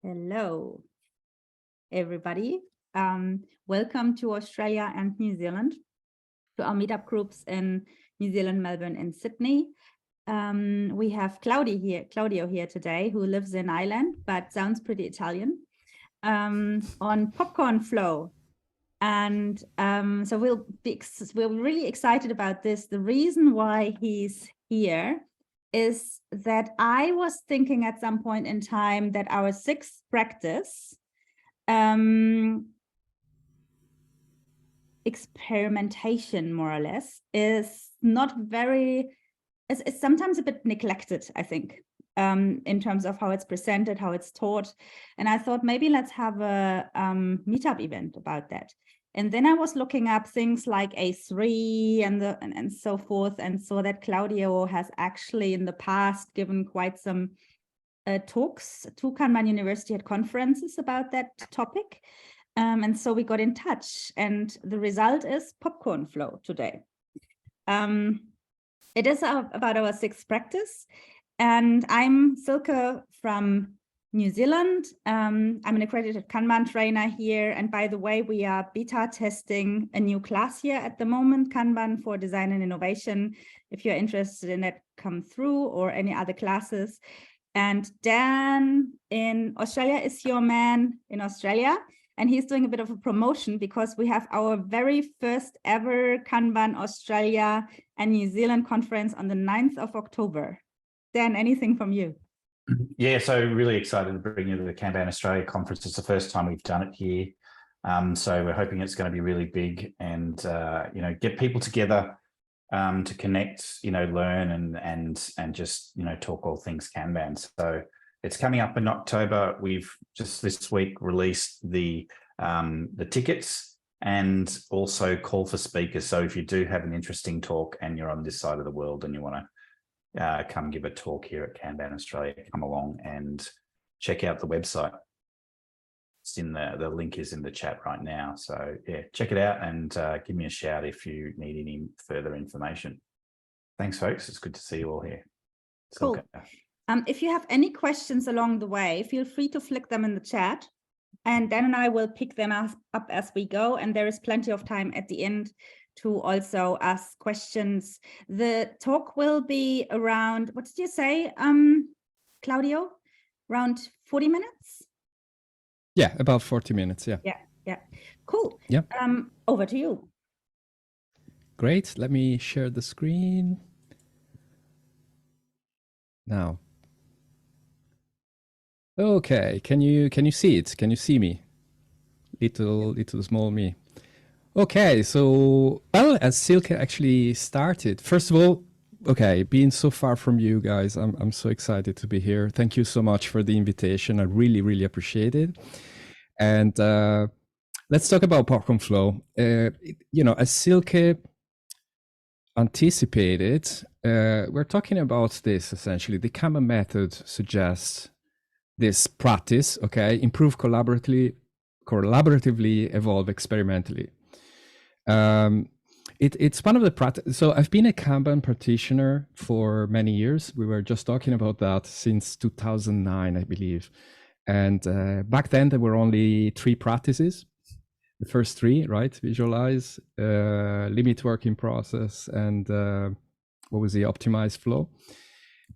Hello, everybody. Welcome to Australia and New Zealand, to our meetup groups in New Zealand, Melbourne, and Sydney. We have Claudio here today, who lives in Ireland, but sounds pretty Italian, on PopcornFlow. And so we're really excited about this. The reason why he's here is that I was thinking at some point in time that our sixth practice, experimentation, more or less, is not very, it's sometimes a bit neglected, I think, in terms of how it's presented, how it's taught. And I thought maybe let's have a meetup event about that. And then I was looking up things like A3 and so forth, and saw that Claudio has actually in the past given quite some talks to Kanban University at conferences about that topic. And so we got in touch, and the result is PopcornFlow today. It is about our sixth practice, and I'm Silke from New Zealand. I'm an accredited Kanban trainer here. And by the way, we are beta testing a new class here at the moment, Kanban for Design and Innovation. If you're interested in that, come through, or any other classes. And Dan in Australia is your man in Australia. And he's doing a bit of a promotion because we have our very first ever Kanban Australia and New Zealand conference on the 9th of October. Dan, anything from you? Yeah, so really excited to bring you to the Kanban Australia conference. It's the first time we've done it here. So we're hoping it's going to be really big and, get people together to connect, learn and just, talk all things Kanban. So it's coming up in October. We've just this week released the tickets and also call for speakers. So if you do have an interesting talk and you're on this side of the world and you want to come give a talk here at Kanban Australia, come along and check out the website. It's in the link is in the chat right now. So yeah, check it out and give me a shout if you need any further information. Thanks, folks. It's good to see you all here. Cool. If you have any questions along the way, feel free to flick them in the chat, and Dan and I will pick them up as we go. And there is plenty of time at the end to also ask questions. The talk will be around, what did you say, Claudio? Around 40 minutes? Yeah, about 40 minutes, yeah. Yeah, cool. Yeah. Over to you. Great, let me share the screen. Now. Okay, can you see it? Can you see me? Little small me. Okay, so, well, as Silke actually started, first of all, okay, being so far from you guys, I'm so excited to be here. Thank you so much for the invitation. I really, really appreciate it. And let's talk about PopcornFlow. As Silke anticipated, we're talking about this essentially. The Kanban method suggests this practice, okay, improve collaboratively, evolve experimentally. It's one of the practice. So I've been a Kanban practitioner for many years. We were just talking about that since 2009, I believe. And back then there were only 3 practices. The first 3, right? Visualize, limit working process, and what was the optimized flow.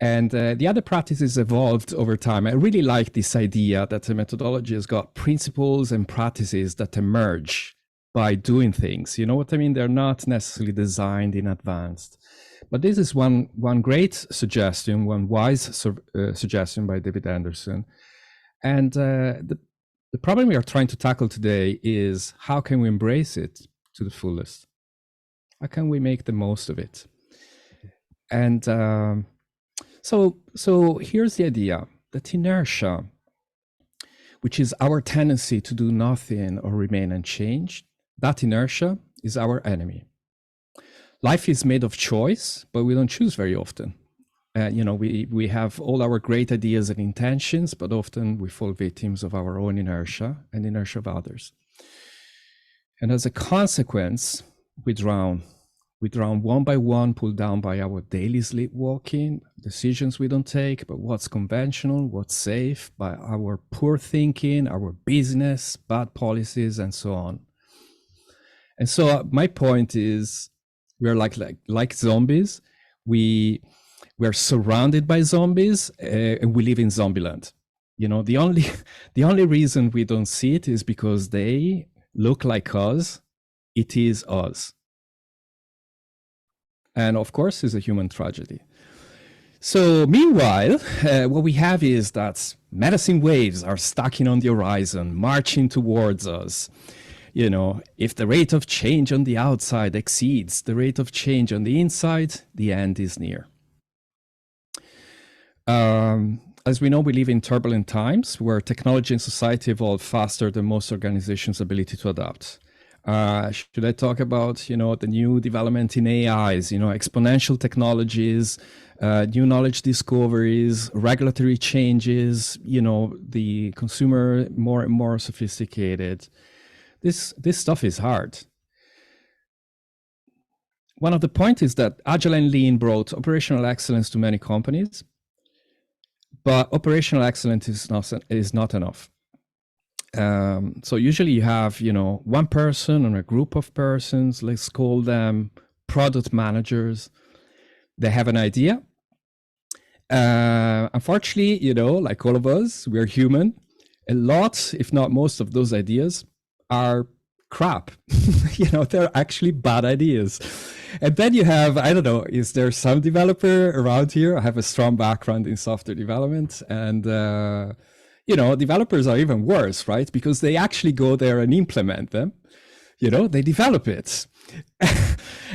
And the other practices evolved over time. I really like this idea that the methodology has got principles and practices that emerge by doing things. You know what I mean? They're not necessarily designed in advance. But this is one great suggestion, one wise suggestion by David Anderson. And the problem we are trying to tackle today is how can we embrace it to the fullest? How can we make the most of it? And so here's the idea that inertia, which is our tendency to do nothing or remain unchanged, that inertia is our enemy. Life is made of choice, but we don't choose very often. We have all our great ideas and intentions, but often we fall victims of our own inertia and inertia of others. And as a consequence, we drown withdrawn one by one, pulled down by our daily sleepwalking, decisions we don't take, but what's conventional, what's safe, by our poor thinking, our business, bad policies, and so on. And so my point is, we're like zombies. We're surrounded by zombies, and we live in Zombieland. You know, the only reason we don't see it is because they look like us. It is us. And of course, it's a human tragedy. So meanwhile, what we have is that medicine waves are stacking on the horizon, marching towards us. You know, if the rate of change on the outside exceeds the rate of change on the inside, the end is near. As we know, we live in turbulent times where technology and society evolve faster than most organizations' ability to adapt. Should I talk about, you know, the new development in AIs, you know, exponential technologies, new knowledge discoveries, regulatory changes, you know, the consumer more and more sophisticated. This stuff is hard. One of the points is that Agile and Lean brought operational excellence to many companies, but operational excellence is not enough. So usually you have, you know, one person or a group of persons, let's call them product managers. They have an idea. Unfortunately, you know, like all of us, we're human. A lot, if not most of those ideas are crap. You know, they're actually bad ideas. And then you have, I don't know, is there some developer around here? I have a strong background in software development, and you know, developers are even worse, right? Because they actually go there and implement them. You know, they develop it.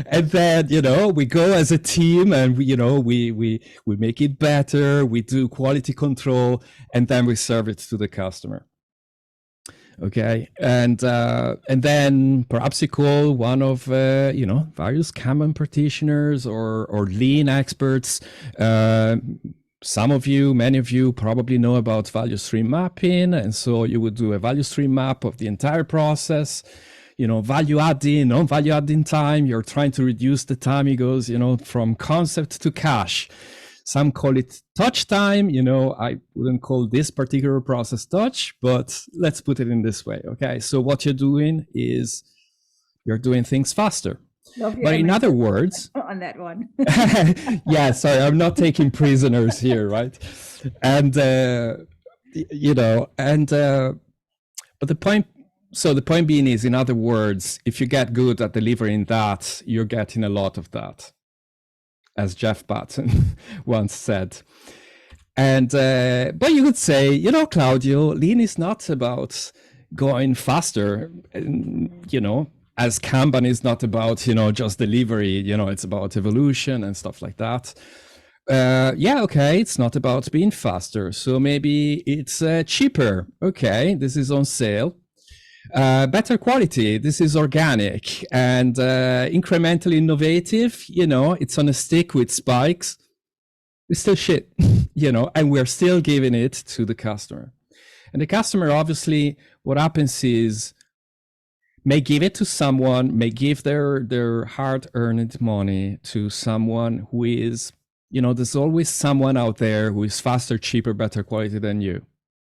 And then, you know, we go as a team and we, you know, we make it better, we do quality control, and then we serve it to the customer. Okay, and then perhaps you call one of you know, various Kanban practitioners or Lean experts. Some of you, many of you probably know about value stream mapping, and so you would do a value stream map of the entire process. You know, value adding, non-value adding time. You're trying to reduce the time it goes, you know, from concept to cash. Some call it touch time. You know, I wouldn't call this particular process touch, but let's put it in this way. Okay, so what you're doing is you're doing things faster. But in other words, on that one. yeah, sorry, I'm not taking prisoners here, right? And you know, and but the point. So the point being is, in other words, if you get good at delivering that, you're getting a lot of that, as Jeff Patton once said. And but you could say, you know, Claudio, Lean is not about going faster, you know, as Kanban is not about, you know, just delivery, you know, it's about evolution and stuff like that. Yeah, okay, it's not about being faster. So maybe it's cheaper. Okay, this is on sale. Better quality, this is organic, and incrementally innovative, you know, it's on a stick with spikes. It's still shit, you know, and we're still giving it to the customer. And the customer, obviously, what happens is, may give it to someone, may give their hard-earned money to someone who is, you know, there's always someone out there who is faster, cheaper, better quality than you.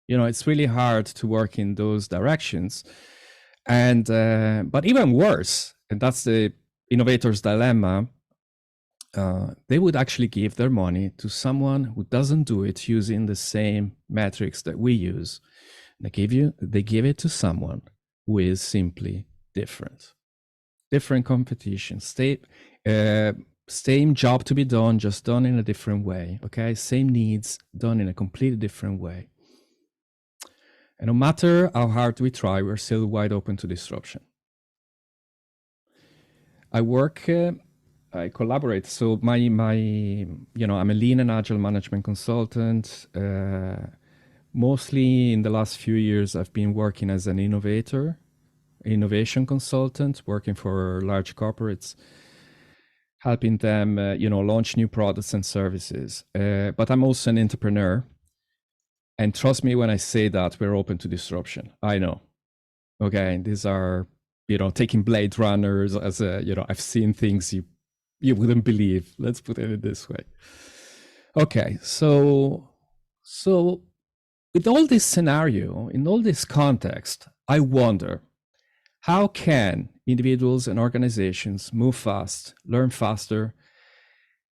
You know, it's really hard to work in those directions. And but even worse, and that's the innovator's dilemma, they would actually give their money to someone who doesn't do it using the same metrics that we use. They give it to someone who is simply different. Different competition, same job to be done, just done in a different way. Okay, same needs, done in a completely different way. And no matter how hard we try, we're still wide open to disruption. I collaborate. So you know, I'm a Lean and Agile management consultant. Mostly in the last few years, I've been working as an innovation consultant, working for large corporates, helping them, you know, launch new products and services. But I'm also an entrepreneur. And trust me when I say that we're open to disruption. I know. Okay, these are, you know, taking Blade Runners as a, you know, I've seen things you you wouldn't believe. Let's put it this way. Okay, so with all this scenario, in all this context, I wonder, how can individuals and organizations move fast, learn faster,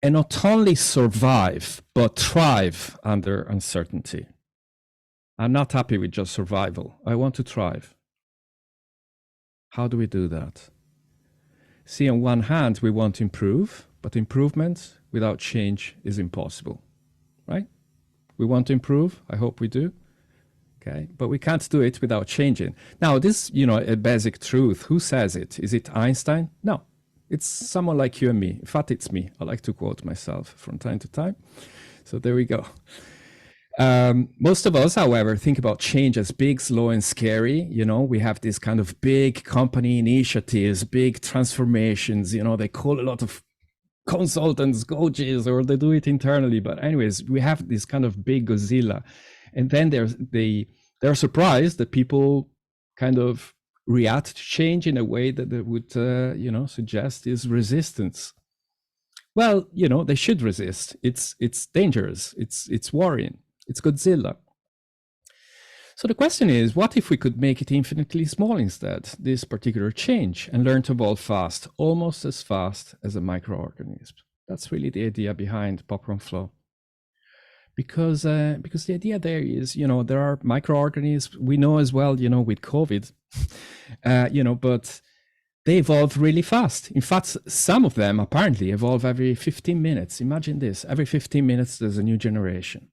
and not only survive, but thrive under uncertainty? I'm not happy with just survival. I want to thrive. How do we do that? See, on one hand, we want to improve, but improvement without change is impossible, right? We want to improve. I hope we do. Okay, but we can't do it without changing. Now, this, a basic truth. Who says it? Is it Einstein? No, it's someone like you and me. In fact, it's me. I like to quote myself from time to time. So there we go. Most of us, however, think about change as big, slow, and scary. We have this kind of big company initiatives, big transformations. They call a lot of consultants coaches, or they do it internally. But anyways, we have this kind of big Godzilla. And then they're surprised that people kind of react to change in a way that they would, suggest is resistance. Well, they should resist. It's dangerous. It's worrying. It's Godzilla. So the question is, what if we could make it infinitely small instead, this particular change, and learn to evolve fast, almost as fast as a microorganism? That's really the idea behind PopcornFlow. Because the idea there is, there are microorganisms, we know as well, with COVID, but they evolve really fast. In fact, some of them apparently evolve every 15 minutes. Imagine this, every 15 minutes, there's a new generation.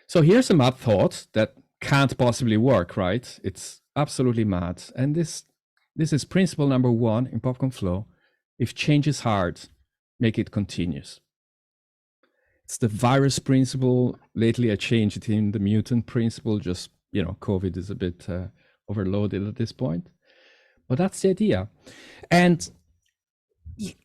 So here's a mad thought that can't possibly work, right? It's absolutely mad. And this is principle number 1 in PopcornFlow. If change is hard, make it continuous. It's the virus principle. Lately, I changed it in the mutant principle. Just, COVID is a bit overloaded at this point. But that's the idea. And,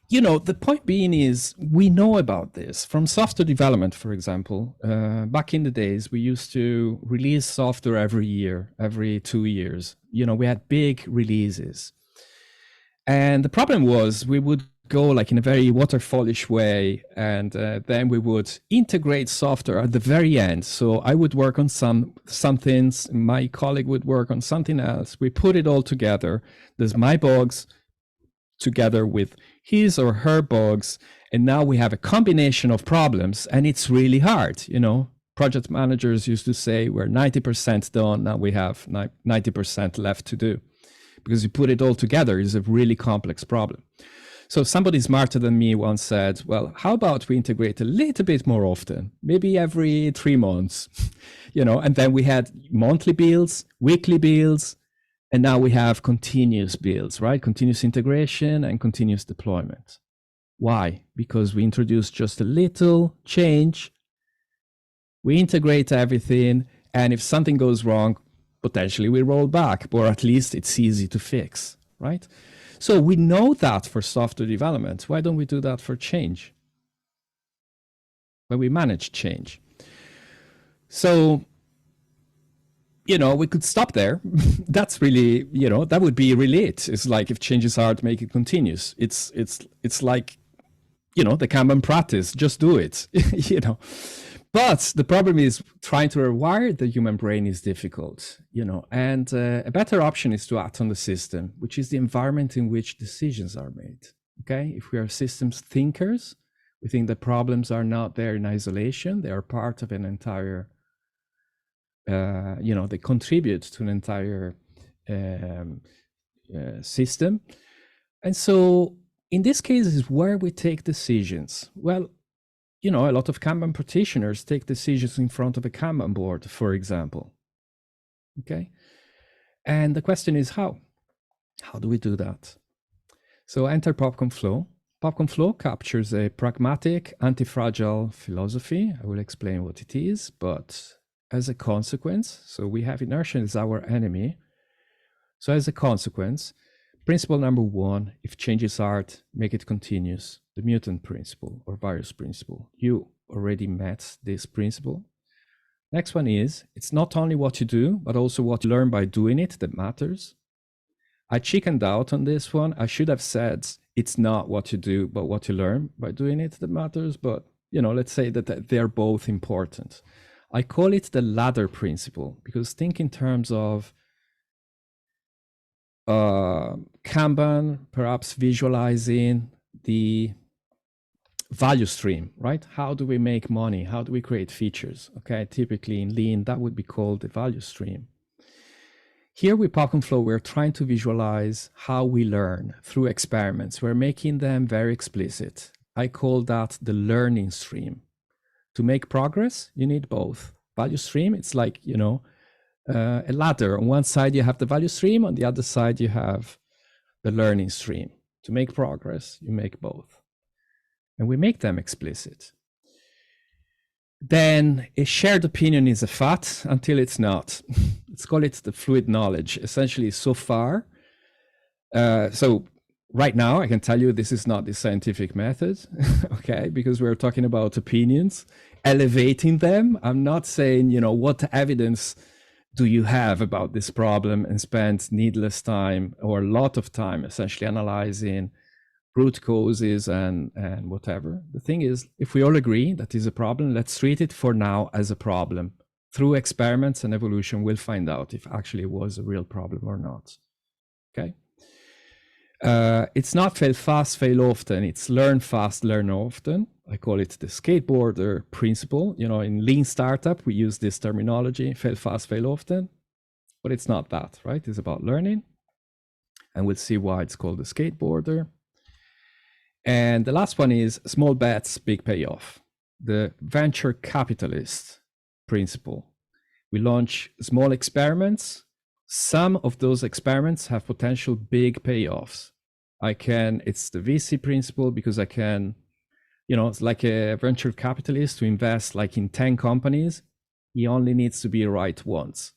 the point being is, we know about this from software development, for example. Back in the days, we used to release software every year, every 2 years. We had big releases. And the problem was we would go like in a very waterfallish way, and then we would integrate software at the very end. So I would work on some things, my colleague would work on something else. We put it all together. There's my bugs together with his or her bugs, and now we have a combination of problems, and it's really hard. Project managers used to say we're 90% done. Now we have 90% left to do, because you put it all together is a really complex problem. So somebody smarter than me once said, well, how about we integrate a little bit more often, maybe every 3 months, and then we had monthly builds, weekly builds, and now we have continuous builds, right? Continuous integration and continuous deployment. Why? Because we introduce just a little change, we integrate everything, and if something goes wrong, potentially we roll back, or at least it's easy to fix, right? So we know that for software development. Why don't we do that for change? When we manage change. So, we could stop there. That's really, that would be really it. It's like, if change is hard, make it continuous. It's like, the Kanban practice, just do it, But the problem is trying to rewire the human brain is difficult, and a better option is to act on the system, which is the environment in which decisions are made. Okay, if we are systems thinkers, we think that problems are not there in isolation. They are part of an entire, they contribute to an entire system. And so in this case is where we take decisions. Well, a lot of Kanban practitioners take decisions in front of a Kanban board, for example. Okay. And the question is how? How do we do that? So enter PopcornFlow. PopcornFlow captures a pragmatic, anti-fragile philosophy. I will explain what it is, but as a consequence, so we have inertia as our enemy. So as a consequence, principle number 1, if change is hard, make it continuous. The mutant principle or virus principle. You already met this principle. Next one is, it's not only what you do, but also what you learn by doing it that matters. I chickened out on this one. I should have said it's not what you do, but what you learn by doing it that matters. But, let's say that they're both important. I call it the ladder principle because think in terms of Kanban, perhaps visualizing the value stream, right? How do we make money? How do we create features? Okay, typically in Lean, that would be called the value stream. Here with PopcornFlow, we're trying to visualize how we learn through experiments. We're making them very explicit. I call that the learning stream. To make progress, you need both. Value stream, it's like, a ladder. On one side, you have the value stream. On the other side, you have the learning stream. To make progress, you make both. And we make them explicit. Then a shared opinion is a fact until it's not. Let's call it the fluid knowledge. Essentially, so far, so right now, I can tell you this is not the scientific method, okay, because we're talking about opinions, elevating them. I'm not saying, what evidence do you have about this problem and spend needless time or a lot of time essentially analyzing root causes and whatever. The thing is, if we all agree that is a problem, let's treat it for now as a problem. Through experiments and evolution, we'll find out if actually it was a real problem or not. Okay. It's not fail fast, fail often. It's learn fast, learn often. I call it the skateboarder principle. In Lean Startup, we use this terminology, fail fast, fail often, but it's not that, right? It's about learning. And we'll see why it's called the skateboarder. And the last one is small bets, big payoff. The venture capitalist principle. We launch small experiments. Some of those experiments have potential big payoffs. It's the VC principle because I can, it's like a venture capitalist to invest like in 10 companies. He only needs to be right once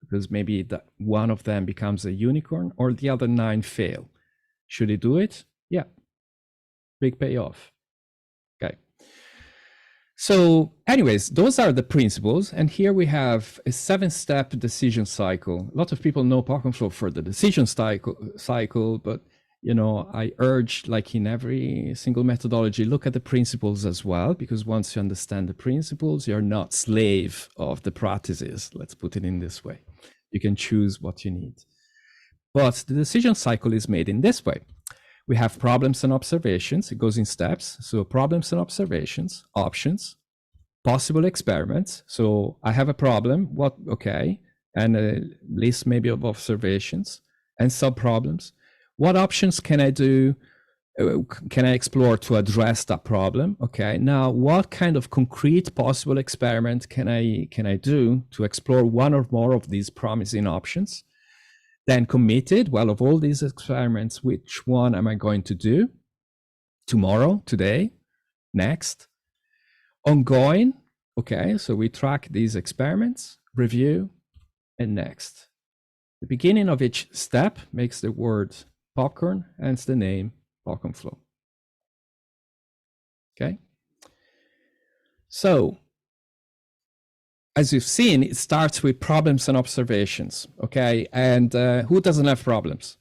because maybe that one of them becomes a unicorn or the other 9 fail. Should he do it? Yeah. Big payoff. Okay. So anyways, those are the principles. And here we have a 7-step decision cycle. A lot of people know PopcornFlow for the decision cycle, but I urge, like in every single methodology, look at the principles as well, because once you understand the principles, you're not slave of the practices. Let's put it in this way. You can choose what you need. But the decision cycle is made in this way. We have problems and observations. It goes in steps. So problems and observations, options, possible experiments. So I have a problem, and a list maybe of observations and sub-problems. What options can I do? Can I explore to address that problem? Okay, now what kind of concrete possible experiment can I do to explore one or more of these promising options? Then committed, well, of all these experiments, which one am I going to do? Tomorrow, today, next. Ongoing, okay, so we track these experiments, review, and next. The beginning of each step makes the word popcorn, hence the name PopcornFlow. Okay. So, as you've seen, it starts with problems and observations, okay? And who doesn't have problems?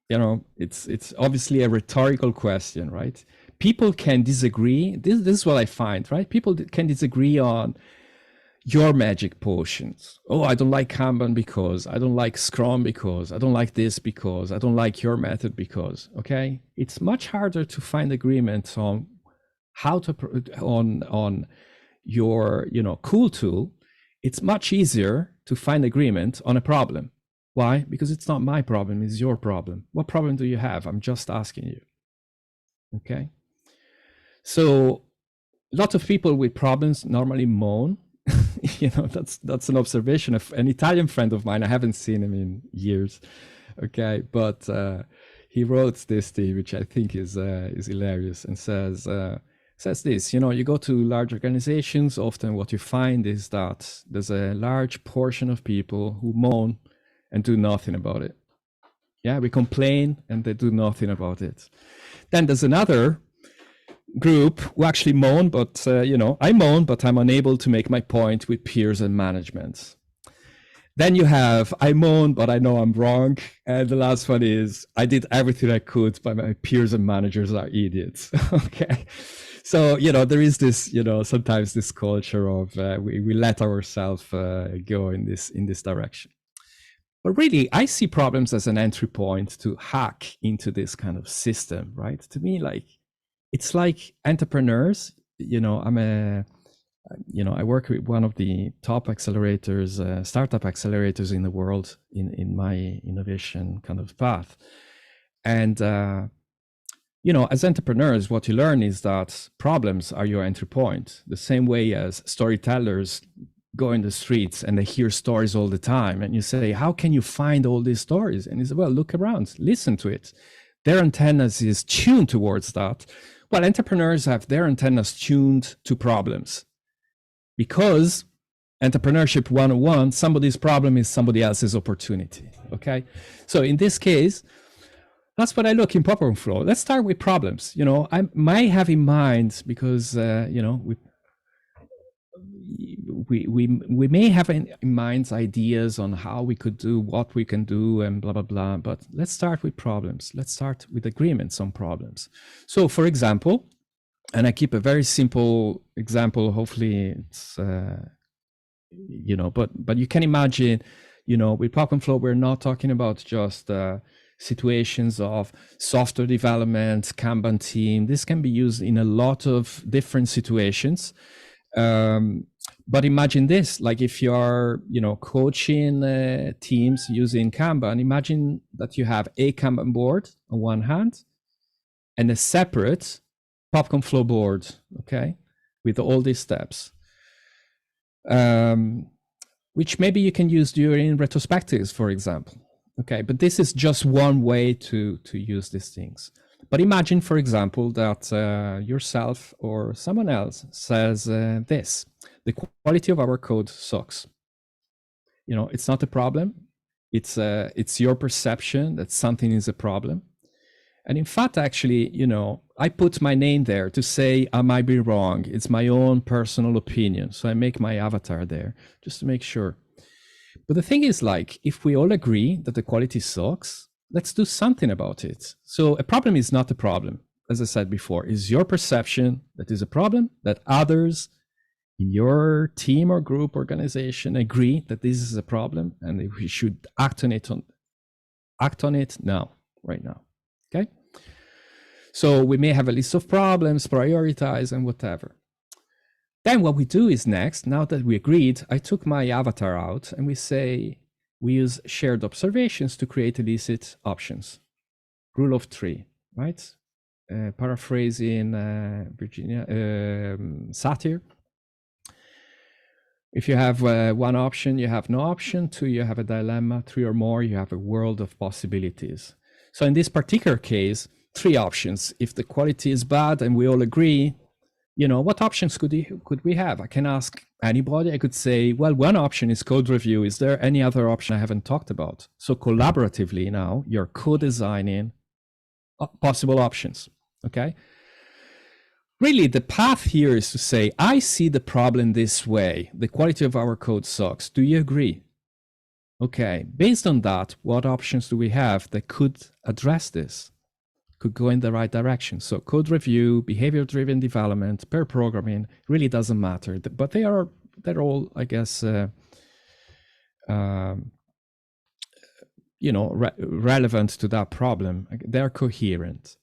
It's obviously a rhetorical question, right? People can disagree. This is what I find, right? People can disagree on your magic potions. Oh, I don't like Kanban because, I don't like Scrum because, I don't like this because, I don't like your method because, okay? It's much harder to find agreement on how to, on your cool tool. It's much easier to find agreement on a problem. Why? Because it's not my problem, it's your problem. What problem do you have? I'm just asking you. Okay. So a lot of people with problems normally moan. That's an observation of an Italian friend of mine. I haven't seen him in years. Okay, but he wrote this thing, which I think is hilarious, and says this, you go to large organizations, often what you find is that there's a large portion of people who moan and do nothing about it. Yeah, we complain and they do nothing about it. Then there's another group who actually moan, but I moan, but I'm unable to make my point with peers and management. Then you have, I moan, but I know I'm wrong. And the last one is, I did everything I could, but my peers and managers are idiots. Okay. So, there is this, sometimes this culture of we let ourselves go in this direction. But really, I see problems as an entry point to hack into this kind of system, right? To me, it's like entrepreneurs. I work with one of the top accelerators, startup accelerators in the world in my innovation kind of path. And, as entrepreneurs, what you learn is that problems are your entry point, the same way as storytellers go in the streets and they hear stories all the time. And you say, how can you find all these stories? And you say, well, look around, listen to it. Their antennas is tuned towards that. Well, entrepreneurs have their antennas tuned to problems. Because entrepreneurship 101, somebody's problem is somebody else's opportunity, okay? So in this case, that's what I look in PopcornFlow. Let's start with problems. I might have in mind, because, we may have in mind ideas on how we could do what we can do and blah, blah, blah. But let's start with problems. Let's start with agreements on problems. So for example, and I keep a very simple example, hopefully it's, but you can imagine, with PopcornFlow, we're not talking about just situations of software development, Kanban team. This can be used in a lot of different situations. But imagine this, like if you're, coaching teams using Kanban, imagine that you have a Kanban board on one hand and a separate PopcornFlow board, okay, with all these steps, which maybe you can use during retrospectives, for example. Okay, but this is just one way to use these things. But imagine, for example, that yourself or someone else says this: the quality of our code sucks. It's not a problem. It's your perception that something is a problem. And in fact, actually, I put my name there to say I might be wrong. It's my own personal opinion. So I make my avatar there just to make sure. But the thing is, if we all agree that the quality sucks, let's do something about it. So a problem is not a problem. As I said before, is your perception that is a problem, that others in your team or group organization agree that this is a problem and we should act on it now, right now. Okay. So we may have a list of problems, prioritize and whatever. Then what we do is next, now that we agreed, I took my avatar out and we use shared observations to create illicit options. Rule of 3, right? Paraphrasing Virginia Satir. If you have one option, you have no option. 2, you have a dilemma. 3 or more, you have a world of possibilities. So in this particular case, 3 options. If the quality is bad and we all agree, what options could we have? I can ask anybody. I could say, well, one option is code review. Is there any other option I haven't talked about? So collaboratively now, you're co-designing possible options, okay? Really, the path here is to say, I see the problem this way. The quality of our code sucks. Do you agree? Okay, based on that, what options do we have that could address this? Could go in the right direction. So code review, behavior-driven development, pair programming really doesn't matter, but they're all, I guess, relevant to that problem. They're coherent.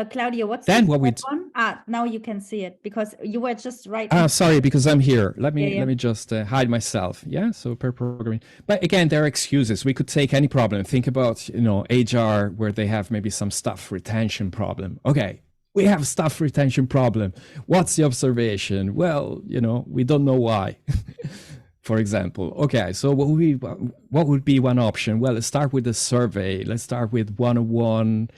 Claudio, what's then the what we one? Now you can see it because you were just right. Sorry, because I'm here. Let me just hide myself. Yeah. So pair programming, but again, there are excuses. We could take any problem. Think about HR where they have maybe some staff retention problem. Okay, we have staff retention problem. What's the observation? Well, we don't know why. For example. Okay, so what would be one option? Well, let's start with a survey. Let's start with one-on-one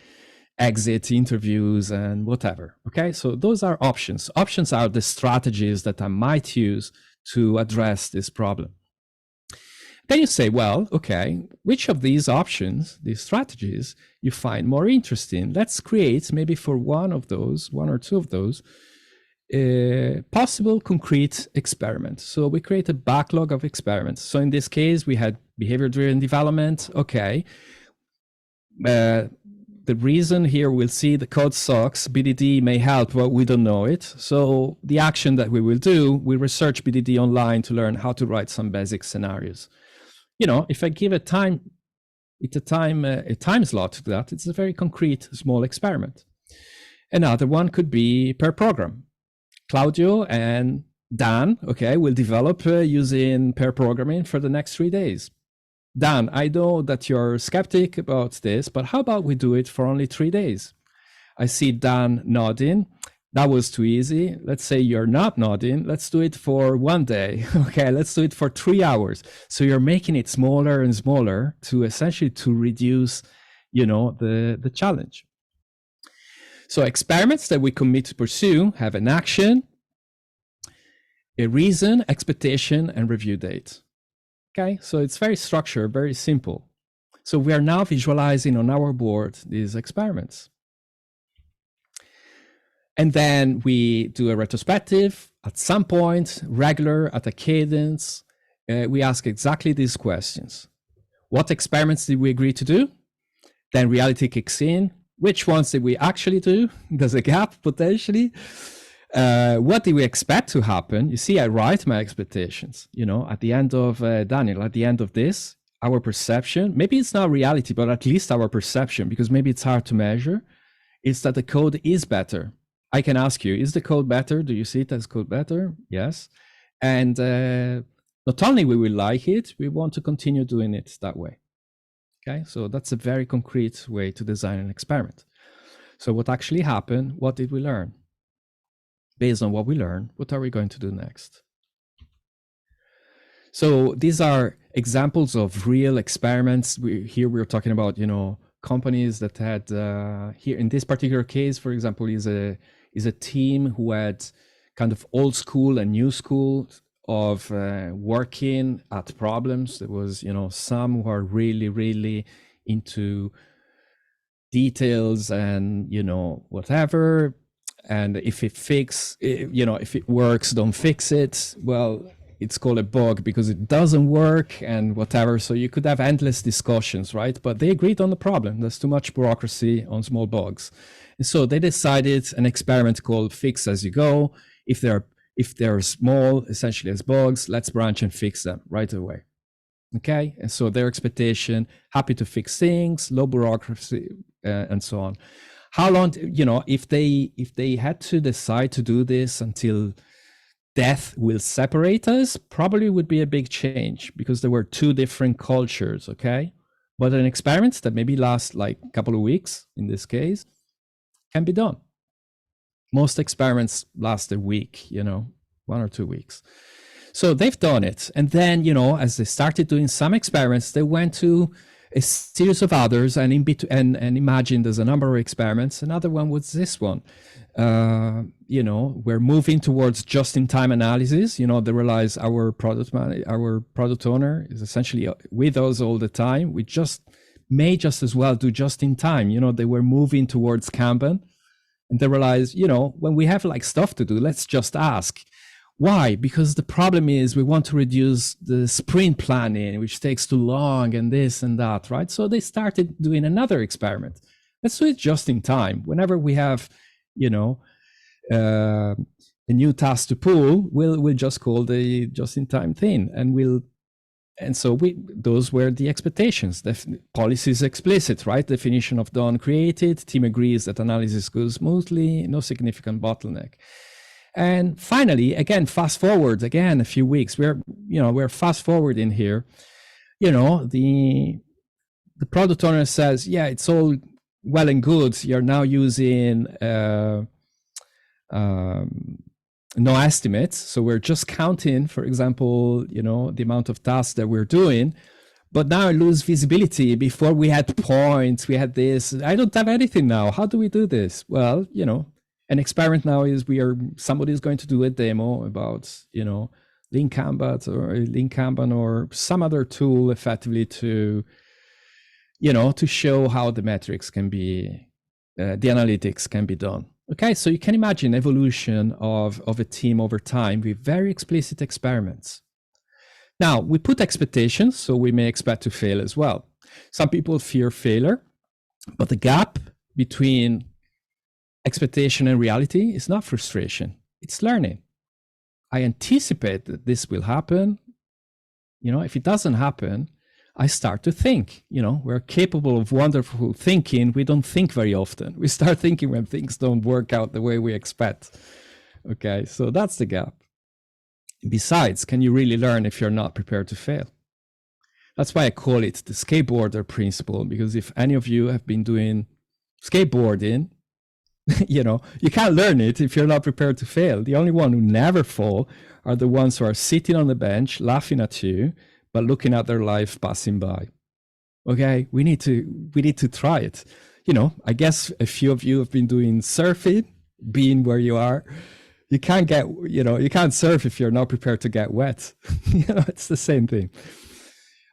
exit interviews and whatever. Okay, so those are options. Options are the strategies that I might use to address this problem. Then you say, well, okay, which of these options, these strategies, you find more interesting? Let's create maybe for one or two of those, possible concrete experiments. So we create a backlog of experiments. So in this case, we had behavior-driven development. Okay. The reason here we'll see the code sucks, BDD may help, but we don't know it. So the action that we will do, we research BDD online to learn how to write some basic scenarios. You know, if I give a time slot to that, it's a very concrete small experiment. Another one could be per program. Claudio and Dan, okay, will develop using pair programming for the next 3 days. Dan, I know that you're skeptic about this, but how about we do it for only 3 days? I see Dan nodding. That was too easy. Let's say you're not nodding. Let's do it for 1 day. Okay, let's do it for 3 hours. So you're making it smaller and smaller to essentially to reduce, you know, the challenge. So experiments that we commit to pursue have an action, a reason, expectation, and review date. Okay, so it's very structured, very simple. So we are now visualizing on our board these experiments. And then we do a retrospective at some point, regular, at a cadence. We ask exactly these questions. What experiments did we agree to do? Then reality kicks in. Which ones did we actually do? There's a gap potentially. What do we expect to happen? You see, I write my expectations, you know, at the end of Daniel, at the end of this, our perception, maybe it's not reality, but at least our perception, because maybe it's hard to measure, is that the code is better. I can ask you, is the code better? Do you see it as code better? Yes. And not only we will like it, we want to continue doing it that way. Okay, so that's a very concrete way to design an experiment. So what actually happened? What did we learn? Based on what we learned, what are we going to do next? So these are examples of real experiments. Here we're talking about, you know, companies that had, here in this particular case, for example, is a team who had kind of old school and new school of working at problems. There was, you know, some who are really, really into details and, you know, whatever. And if if it works, don't fix it. Well, it's called a bug because it doesn't work and whatever. So you could have endless discussions, right? But they agreed on the problem. There's too much bureaucracy on small bugs. And so they decided an experiment called fix as you go. If they're small, essentially as bugs, let's branch and fix them right away. Okay. And so their expectation, happy to fix things, low bureaucracy, and so on. How long, you know, if they had to decide to do this until death will separate us, probably would be a big change because there were two different cultures, okay? But an experiment that maybe lasts like a couple of weeks, in this case, can be done. Most experiments last a week, you know, 1 or 2 weeks. So they've done it. And then, you know, as they started doing some experiments, they went to a series of others, and and imagine there's a number of experiments. Another one was this one. You know, we're moving towards just-in-time analysis. You know, they realize our product owner is essentially with us all the time. We may just as well do just-in-time. You know, they were moving towards Kanban, and they realize, you know, when we have like stuff to do, let's just ask. Why? Because the problem is we want to reduce the sprint planning, which takes too long and this and that, right? So they started doing another experiment. Let's do it just in time. Whenever we have, you know, a new task to pull, we'll just call the just in time thing. And so those were the expectations. The policy is explicit, right? Definition of done created. Team agrees that analysis goes smoothly, no significant bottleneck. And finally, again, fast forward again a few weeks. We're fast forwarding here. You know, the product owner says, yeah, it's all well and good. You're now using no estimates. So we're just counting, for example, you know, the amount of tasks that we're doing. But now I lose visibility. Before we had points, we had this. I don't have anything now. How do we do this? Well, you know, an experiment now is somebody's going to do a demo about, you know, Lean Kanban or some other tool effectively to, you know, to show how the metrics can be, the analytics can be done. Okay, so you can imagine evolution of a team over time with very explicit experiments. Now, we put expectations, so we may expect to fail as well. Some people fear failure, but the gap between expectation and reality is not frustration, it's learning. I anticipate that this will happen. If it doesn't happen, I start to think. We're capable of wonderful thinking. We don't think very often. We start thinking when things don't work out the way we expect. Okay, so that's the gap. Besides, can you really learn if you're not prepared to fail? That's why I call it the skateboarder principle, because if any of you have been doing skateboarding, you can't learn it if you're not prepared to fail. The only one who never fall are the ones who are sitting on the bench, laughing at you, but looking at their life passing by. Okay, we need to try it. I guess a few of you have been doing surfing, being where you are. You can't surf if you're not prepared to get wet. It's the same thing.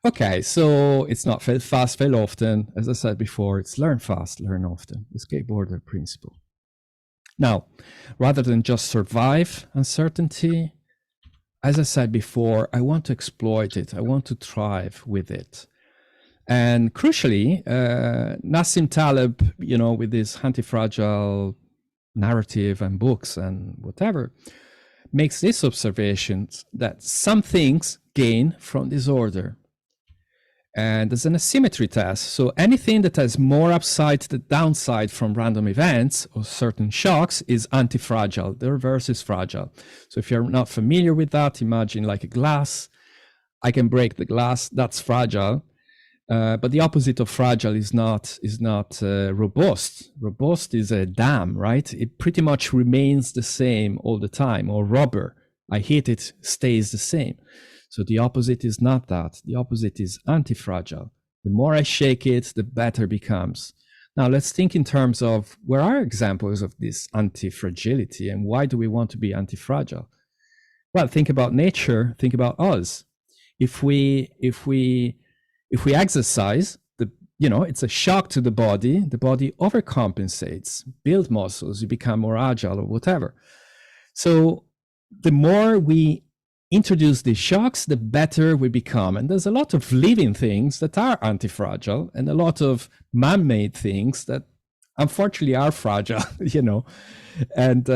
Okay, so it's not fail fast, fail often. As I said before, it's learn fast, learn often. The skateboarder principle. Now, rather than just survive uncertainty, as I said before, I want to exploit it. I want to thrive with it. And crucially, Nassim Taleb, with his anti-fragile narrative and books and whatever, makes this observation that some things gain from disorder. And there's an asymmetry test. So anything that has more upside than downside from random events or certain shocks is anti-fragile. The reverse is fragile. So if you're not familiar with that, imagine like a glass. I can break the glass, that's fragile. But the opposite of fragile is not robust. Robust is a dam, right? It pretty much remains the same all the time, or rubber. I hit it, stays the same. So the opposite is not that. The opposite is anti-fragile. The more I shake it, the better it becomes. Now let's think in terms of where are examples of this anti-fragility and why do we want to be anti-fragile? Well, think about nature, think about us. If we exercise, it's a shock to the body overcompensates, build muscles, you become more agile or whatever. So the more we introduce these shocks, the better we become. And there's a lot of living things that are anti-fragile and a lot of man-made things that unfortunately are fragile, And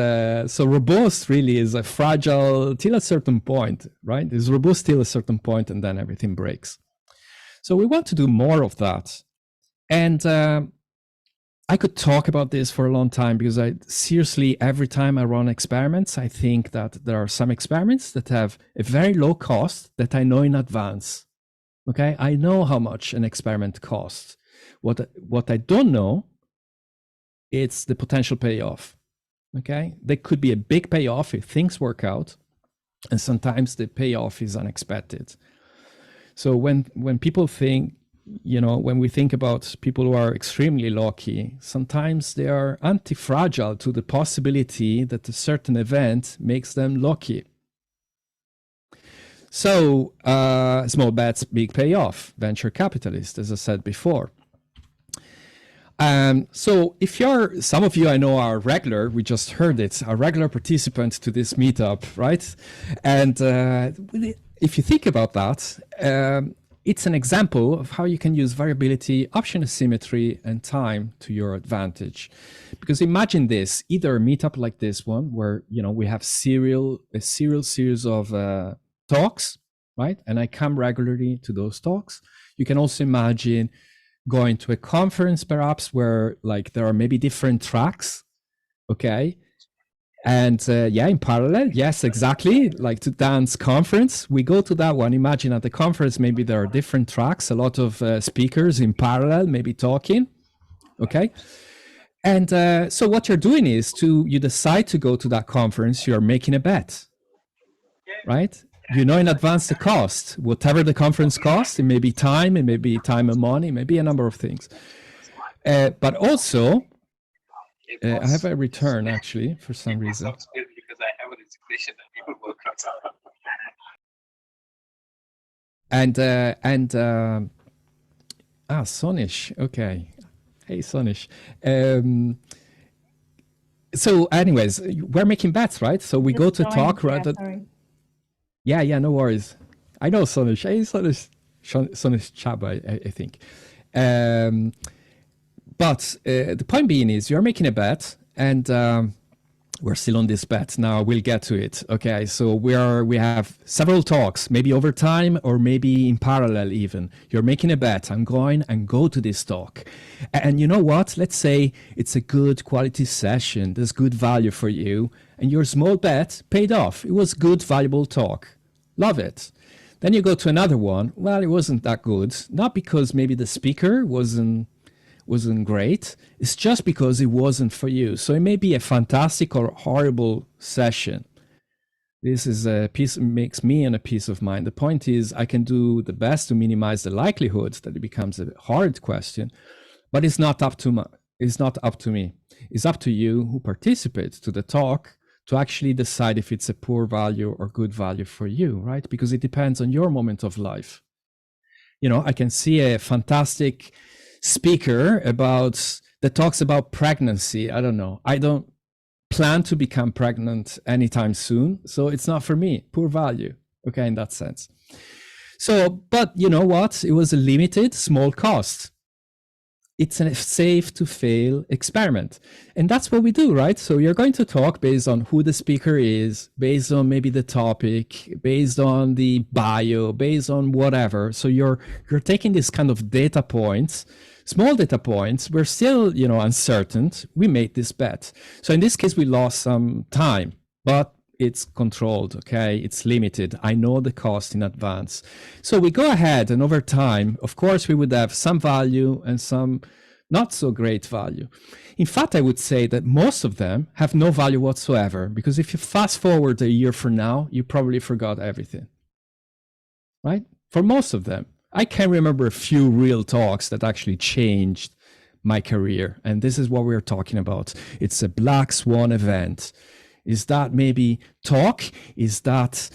so robust really is a fragile till a certain point, right? It's robust till a certain point and then everything breaks. So we want to do more of that. And I could talk about this for a long time because seriously, every time I run experiments, I think that there are some experiments that have a very low cost that I know in advance. Okay, I know how much an experiment costs. What I don't know, it's the potential payoff. Okay, there could be a big payoff if things work out, and sometimes the payoff is unexpected. So when people think, when we think about people who are extremely lucky, sometimes they are anti-fragile to the possibility that a certain event makes them lucky. So small bets, big payoff, venture capitalist, as I said before. So if some of you I know are regular, we just heard it, are regular participants to this meetup, right? And if you think about that, it's an example of how you can use variability, option asymmetry, and time to your advantage. Because imagine this, either a meetup like this one, where we have a serial series of talks, right? And I come regularly to those talks. You can also imagine going to a conference, perhaps, where there are maybe different tracks, okay? And in parallel, yes, exactly, like to dance conference, we go to that one. Imagine at the conference, maybe there are different tracks, a lot of speakers in parallel, maybe talking, okay? And so what you're doing is you decide to go to that conference, you're making a bet, right? You know in advance the cost, whatever the conference costs, it may be time and money, maybe a number of things. But also, I have a return actually for some reason. Because I have a resignation that people work on. And Sonish, okay. Hey Sonish. So anyways, we're making bets, right? So we go to talk rather. Yeah, no worries. I know Sonish. Sonish Chaba, I think. But the point being is you're making a bet, and we're still on this bet. Now we'll get to it. Okay, so we have several talks, maybe over time or maybe in parallel even. You're making a bet. I'm going and go to this talk. And you know what? Let's say it's a good quality session. There's good value for you. And your small bet paid off. It was good, valuable talk. Love it. Then you go to another one. Well, it wasn't that good. Not because maybe the speaker wasn't great. It's just because it wasn't for you. So it may be a fantastic or horrible session. This is a piece, makes me and a peace of mind. The point is I can do the best to minimize the likelihood that it becomes a hard question, but it's not up to me. It's up to you who participates to the talk to actually decide if it's a poor value or good value for you, right? Because it depends on your moment of life. You know, I can see a fantastic speaker that talks about pregnancy. I don't know. I don't plan to become pregnant anytime soon. So it's not for me, poor value. Okay, in that sense. So, but you know what? It was a limited, small cost. It's a safe to fail experiment. And that's what we do, right? So you're going to talk based on who the speaker is, based on maybe the topic, based on the bio, based on whatever. So you're taking this kind of data points, small data points. We're still, uncertain. We made this bet. So in this case, we lost some time, but it's controlled, okay? It's limited. I know the cost in advance. So we go ahead, and over time, of course, we would have some value and some not so great value. In fact, I would say that most of them have no value whatsoever, because if you fast forward a year from now, you probably forgot everything, right? For most of them. I can remember a few real talks that actually changed my career. And this is what we're talking about. It's a black swan event. Is that maybe talk? Is that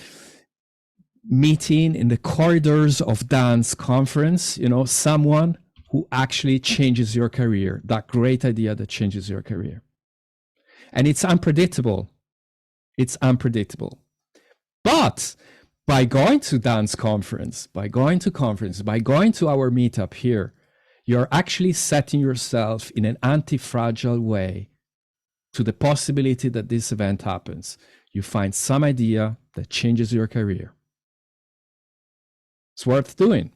meeting in the corridors of dance conference? Someone who actually changes your career, that great idea that changes your career. And it's unpredictable. It's unpredictable. But by going to dance conference, by going to our meetup here, you're actually setting yourself in an anti-fragile way to the possibility that this event happens. You find some idea that changes your career. It's worth doing.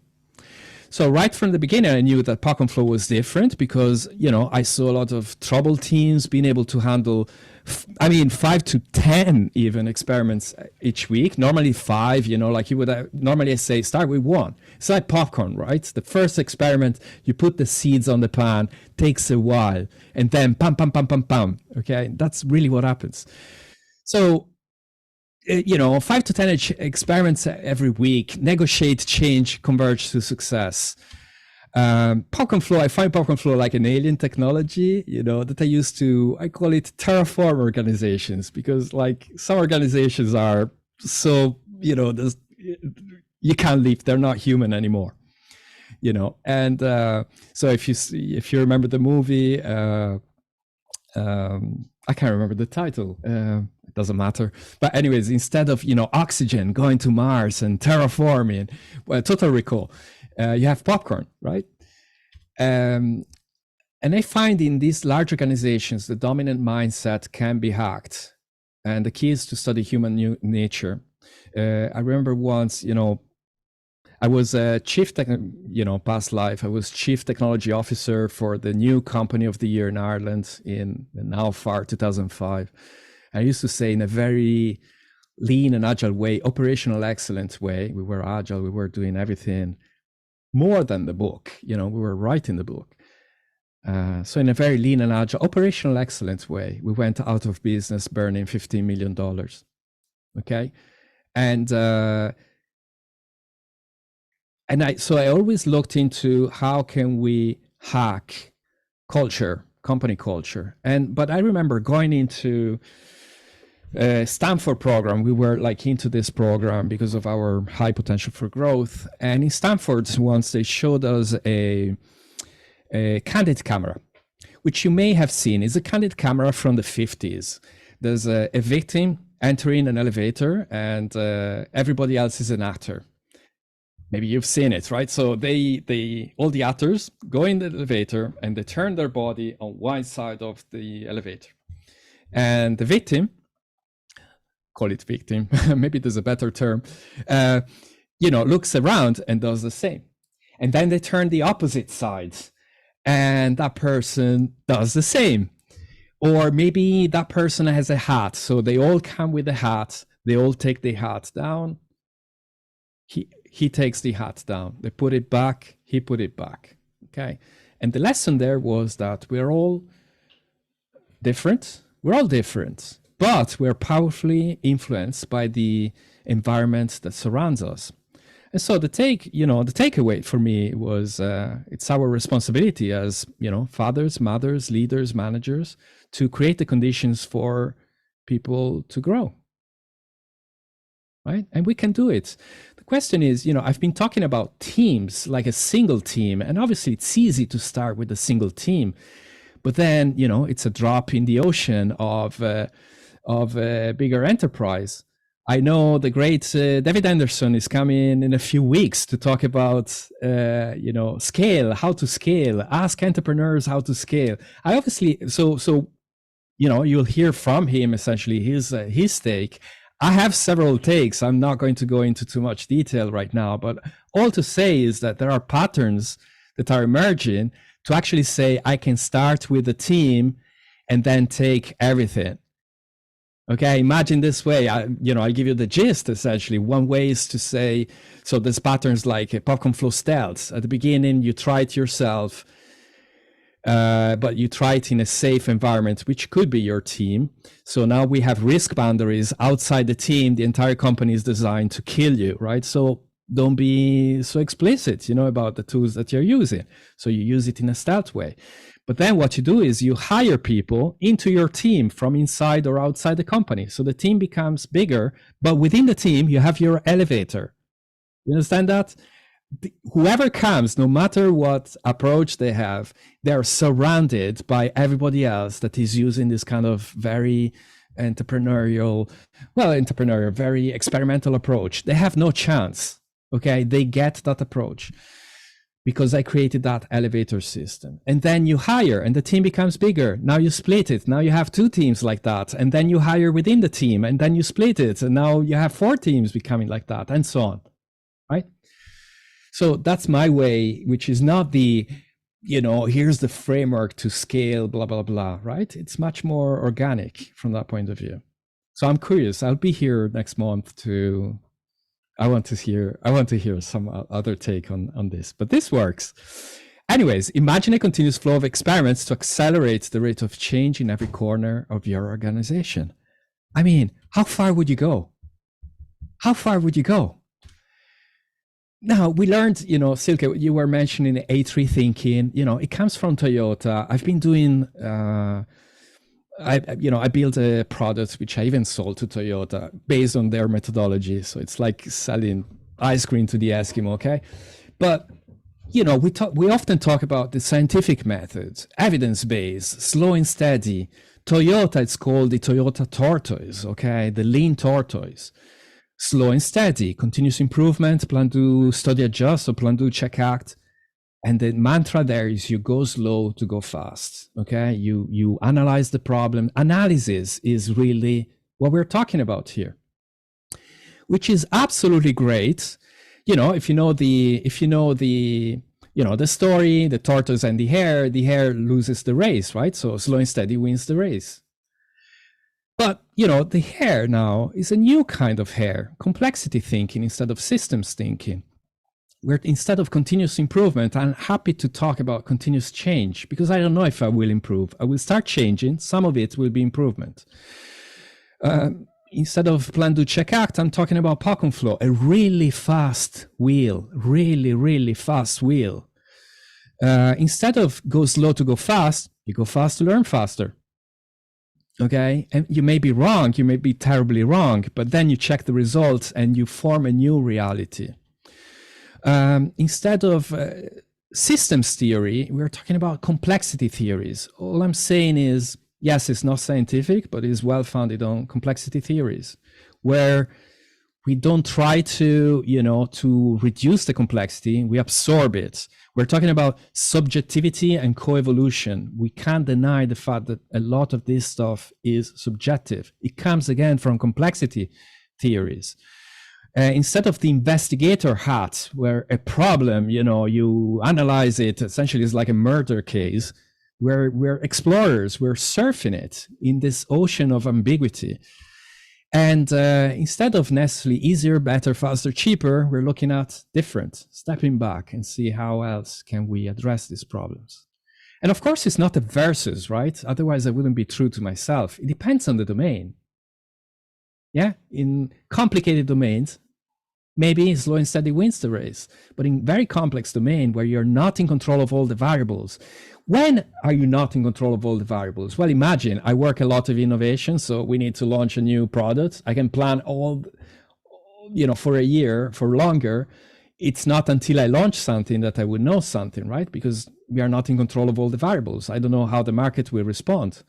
So right from the beginning, I knew that PopcornFlow was different because, I saw a lot of trouble teams being able to handle, 5 to 10 even experiments each week. Normally 5, like you would normally I say, start with 1. It's like popcorn, right? The first experiment, you put the seeds on the pan, takes a while, and then pam, pam, pam, pam, pam. Okay, that's really what happens. So, 5 to 10 experiments every week, negotiate, change, converge to success. PopcornFlow, I find PopcornFlow like an alien technology, that I call it terraform organizations, because like some organizations are so, you can't leave, they're not human anymore, and so if you remember the movie, I can't remember the title, it doesn't matter. But anyways, instead of, oxygen going to Mars and terraforming, Total Recall, you have popcorn, right? And I find in these large organizations, the dominant mindset can be hacked. And the key is to study human nature. I remember once, I was a past life, I was chief technology officer for the new company of the year in Ireland in the now far 2005. I used to say in a very lean and agile way, operational excellence way. We were agile, we were doing everything more than the book, we were writing the book. So in a very lean and agile, operational excellence way, we went out of business burning $15 million, okay? And I always looked into how can we hack culture, company culture. But I remember going into Stanford program. We were like into this program because of our high potential for growth. And in Stanford, once they showed us a candid camera, which you may have seen is a candid camera from the 50s. There's a victim entering an elevator and everybody else is an actor. Maybe you've seen it, right? So they all the actors go in the elevator and they turn their body on one side of the elevator. And the victim, call it victim, maybe there's a better term, looks around and does the same. And then they turn the opposite sides and that person does the same. Or maybe that person has a hat. So they all come with a hat. They all take the hat down. He takes the hat down. They put it back. He put it back. Okay. And the lesson there was that we're all different. We're all different, but we're powerfully influenced by the environment that surrounds us. And so the takeaway for me was it's our responsibility as, fathers, mothers, leaders, managers to create the conditions for people to grow. Right? And we can do it. The question is, I've been talking about teams, like a single team, and obviously it's easy to start with a single team, but then, it's a drop in the ocean of a bigger enterprise. I know the great David Anderson is coming in a few weeks to talk about, scale, how to scale, ask entrepreneurs how to scale. I obviously, you'll hear from him essentially his take. I have several takes. I'm not going to go into too much detail right now, but all to say is that there are patterns that are emerging to actually say, I can start with a team and then take everything. Okay, imagine this way, I give you the gist essentially. One way is to say, so there's patterns like PopcornFlow stealth. At the beginning, you try it yourself, but you try it in a safe environment, which could be your team. So now we have risk boundaries outside the team. The entire company is designed to kill you, right? So don't be so explicit, about the tools that you're using. So you use it in a stealth way. But then what you do is you hire people into your team from inside or outside the company. So the team becomes bigger, but within the team, you have your elevator. You understand that? Whoever comes, no matter what approach they have, they're surrounded by everybody else that is using this kind of very entrepreneurial, very experimental approach. They have no chance. Okay, they get that approach because I created that elevator system. And then you hire and the team becomes bigger. Now you split it. Now you have two teams like that. And then you hire within the team and then you split it. And now you have 4 teams becoming like that and so on, right? So that's my way, which is not the, here's the framework to scale, blah, blah, blah, right? It's much more organic from that point of view. So I'm curious, I'll be here next month I want to hear some other take on this, but this works. Anyways, imagine a continuous flow of experiments to accelerate the rate of change in every corner of your organization. I mean, how far would you go? How far would you go? Now, we learned, Silke, you were mentioning A3 thinking, it comes from Toyota. I've been doing, I built a product which I even sold to Toyota based on their methodology. So it's like selling ice cream to the Eskimo, okay? But, we often talk about the scientific methods, evidence-based, slow and steady. Toyota, it's called the Toyota tortoise, okay? The lean tortoise. Slow and steady, continuous improvement, plan, do, study, adjust, or plan, do, check, act. And the mantra there is you go slow to go fast, okay? You analyze the problem. Analysis is really what we're talking about here, which is absolutely great. If you know the story, the tortoise and the hare loses the race, right? So slow and steady wins the race. But, the hare now is a new kind of hare, complexity thinking instead of systems thinking. Where instead of continuous improvement, I'm happy to talk about continuous change because I don't know if I will improve. I will start changing. Some of it will be improvement. Instead of plan, do, check, act, I'm talking about PopcornFlow, a really fast wheel, really fast wheel. Instead of go slow to go fast, you go fast to learn faster. Okay, and you may be wrong, you may be terribly wrong, but then you check the results and you form a new reality. Instead of systems theory, we're talking about complexity theories. All I'm saying is, yes, it's not scientific, but it's well founded on complexity theories, where we don't try to, to reduce the complexity, we absorb it. We're talking about subjectivity and coevolution. We can't deny the fact that a lot of this stuff is subjective. It comes again from complexity theories. Instead of the investigator hat, where a problem, you analyze it, essentially is like a murder case, we're explorers, we're surfing it in this ocean of ambiguity. And instead of necessarily easier, better, faster, cheaper, we're looking at different, stepping back and see how else can we address these problems. And of course, it's not a versus, right? Otherwise, I wouldn't be true to myself. It depends on the domain. Yeah, in complicated domains, maybe slow and steady wins the race. But in very complex domain where you're not in control of all the variables, when are you not in control of all the variables? Well, imagine I work a lot of innovation, so we need to launch a new product. I can plan all, for a year, for longer. It's not until I launch something that I would know something, right? Because we are not in control of all the variables. I don't know how the market will respond.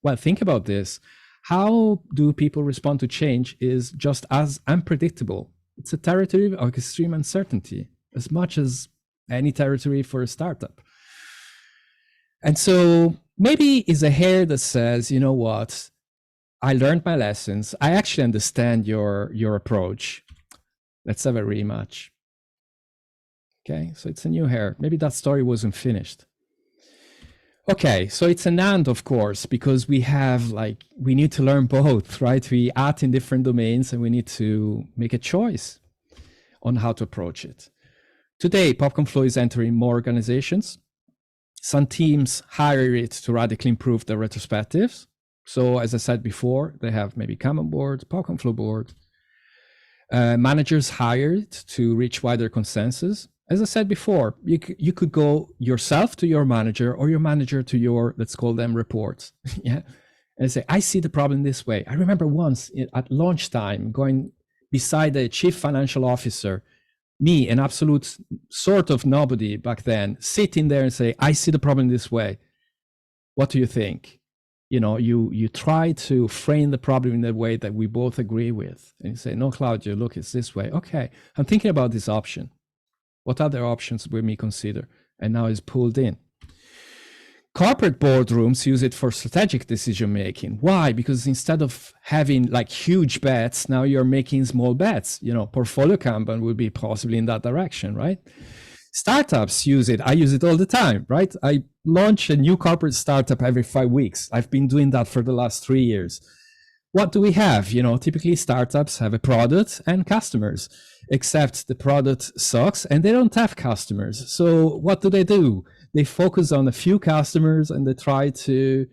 Well, think about this. How do people respond to change is just as unpredictable. It's a territory of extreme uncertainty, as much as any territory for a startup. And so maybe it's a hair that says, you know what, I learned my lessons. I actually understand your approach. Let's have a rematch. Okay, so it's a new hair. Maybe that story wasn't finished. Okay, so it's an and, of course, because we need to learn both, right? We act in different domains and we need to make a choice on how to approach it. Today, PopcornFlow is entering more organizations. Some teams hire it to radically improve their retrospectives. So as I said before, they have maybe Kanban board, PopcornFlow board. Managers hired to reach wider consensus. As I said before, you could go yourself to your manager or your manager to your, let's call them reports. Yeah, and say, I see the problem this way. I remember once at lunchtime going beside the chief financial officer, me, an absolute sort of nobody back then, sitting there and say, I see the problem this way. What do you think? You try to frame the problem in a way that we both agree with. And you say, no, Claudio, look, it's this way. Okay, I'm thinking about this option. What other options will we consider? And now it's pulled in. Corporate boardrooms use it for strategic decision making. Why? Because instead of having like huge bets, now you're making small bets. Portfolio Kanban would be possibly in that direction, right? Startups use it. I use it all the time, right? I launch a new corporate startup every 5 weeks. I've been doing that for the last 3 years. What do we have? Typically startups have a product and customers, except the product sucks and they don't have customers. So what do? They focus on a few customers and they try to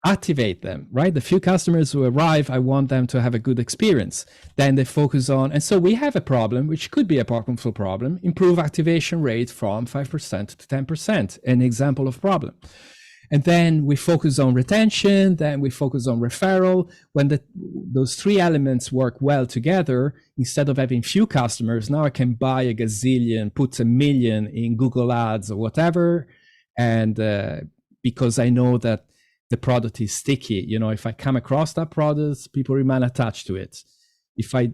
activate them, right? The few customers who arrive, I want them to have a good experience. Then they focus on, and so we have a problem, which could be a PopcornFlow problem, improve activation rate from 5% to 10%, an example of problem. And then we focus on retention, then we focus on referral. When those three elements work well together, instead of having few customers, now I can buy a gazillion, put 1 million in Google Ads or whatever. And because I know that the product is sticky, if I come across that product, people remain attached to it. If I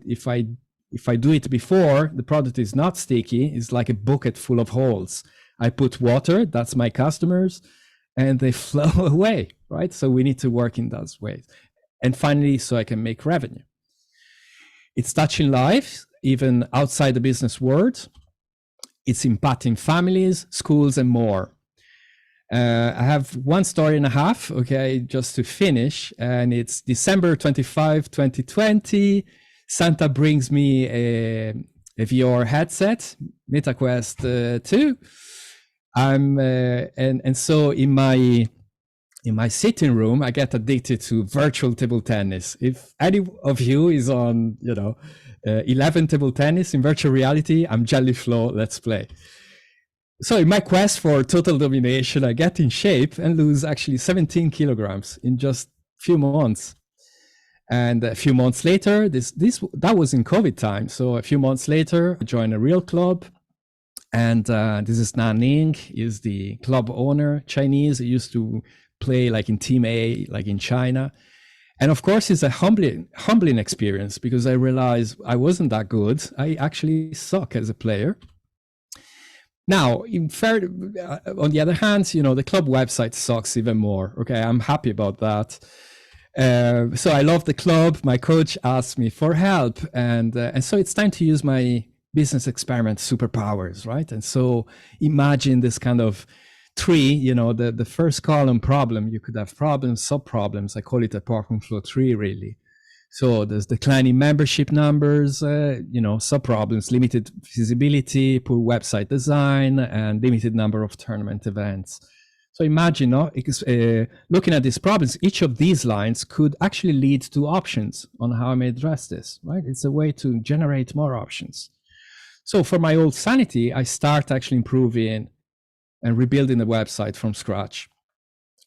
do it before, the product is not sticky, it's like a bucket full of holes. I put water, that's my customers, and they flow away, right? So we need to work in those ways. And finally, so I can make revenue. It's touching lives, even outside the business world. It's impacting families, schools, and more. I have one story and a half, okay, just to finish. And it's December 25, 2020. Santa brings me a VR headset, MetaQuest 2. And so in my sitting room, I get addicted to virtual table tennis. If any of you is on, 11 table tennis in virtual reality, I'm Jellyflow, let's play. So in my quest for total domination, I get in shape and lose actually 17 kilograms in just a few months. And a few months later, that was in COVID time. So a few months later, I joined a real club. And this is Nan Ning, is the club owner, Chinese. He used to play like in Team A, like in China. And of course, it's a humbling experience because I realized I wasn't that good. I actually suck as a player. Now, on the other hand, the club website sucks even more. Okay, I'm happy about that. So I love the club. My coach asked me for help, and so it's time to use my business experiment superpowers, right? And so imagine this kind of tree, the first column problem. You could have problems, sub-problems. I call it a PopcornFlow tree, really. So there's declining membership numbers, sub-problems, limited visibility, poor website design, and limited number of tournament events. So imagine, looking at these problems, each of these lines could actually lead to options on how I may address this, right? It's a way to generate more options. So for my old sanity, I start actually improving and rebuilding the website from scratch.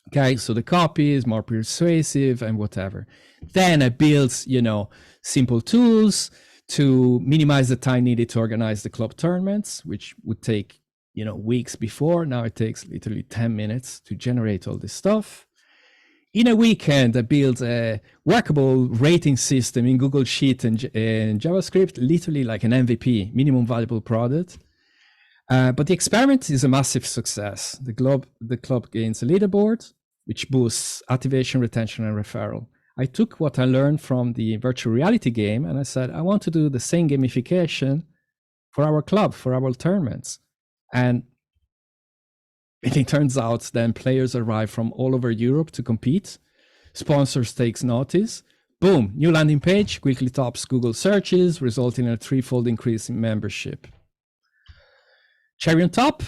Okay, so the copy is more persuasive and whatever. Then I build, simple tools to minimize the time needed to organize the club tournaments, which would take, weeks before. Now it takes literally 10 minutes to generate all this stuff. In a weekend, I built a workable rating system in Google Sheet and JavaScript, literally like an MVP, minimum valuable product. But the experiment is a massive success. The club gains a leaderboard, which boosts activation, retention, and referral. I took what I learned from the virtual reality game, and I said, I want to do the same gamification for our club, for our tournaments. And it turns out then players arrive from all over Europe to compete. Sponsors takes notice. Boom, new landing page, quickly tops Google searches, resulting in a 3-fold increase in membership. Cherry on top,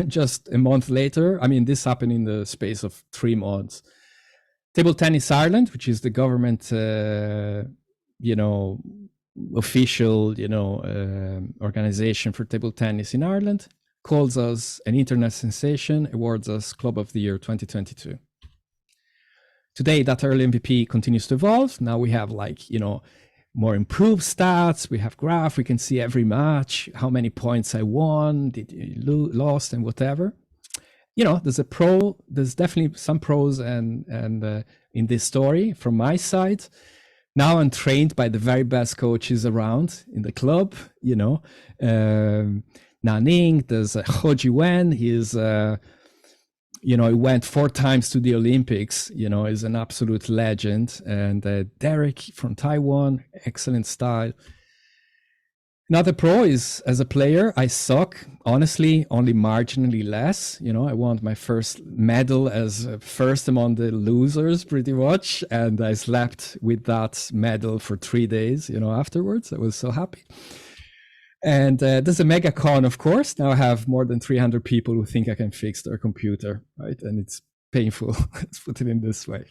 just a month later, this happened in the space of 3 months. Table Tennis Ireland, which is the government, official, organization for table tennis in Ireland, calls us an internet sensation, awards us Club of the Year 2022. Today, that early MVP continues to evolve. Now we have more improved stats. We have graph. We can see every match, how many points I won, did you lost, and whatever. There's definitely some pros and in this story from my side. Now I'm trained by the very best coaches around in the club. Nanning, there's Hoji Wen. He's he went 4 times to the Olympics, is an absolute legend. And Derek from Taiwan, excellent style. Another pro is, as a player, I suck, honestly, only marginally less. I won my first medal as first among the losers, pretty much. And I slept with that medal for 3 days, afterwards. I was so happy. And there's a mega con, of course. Now I have more than 300 people who think I can fix their computer, right? And it's painful. Let's put it in this way.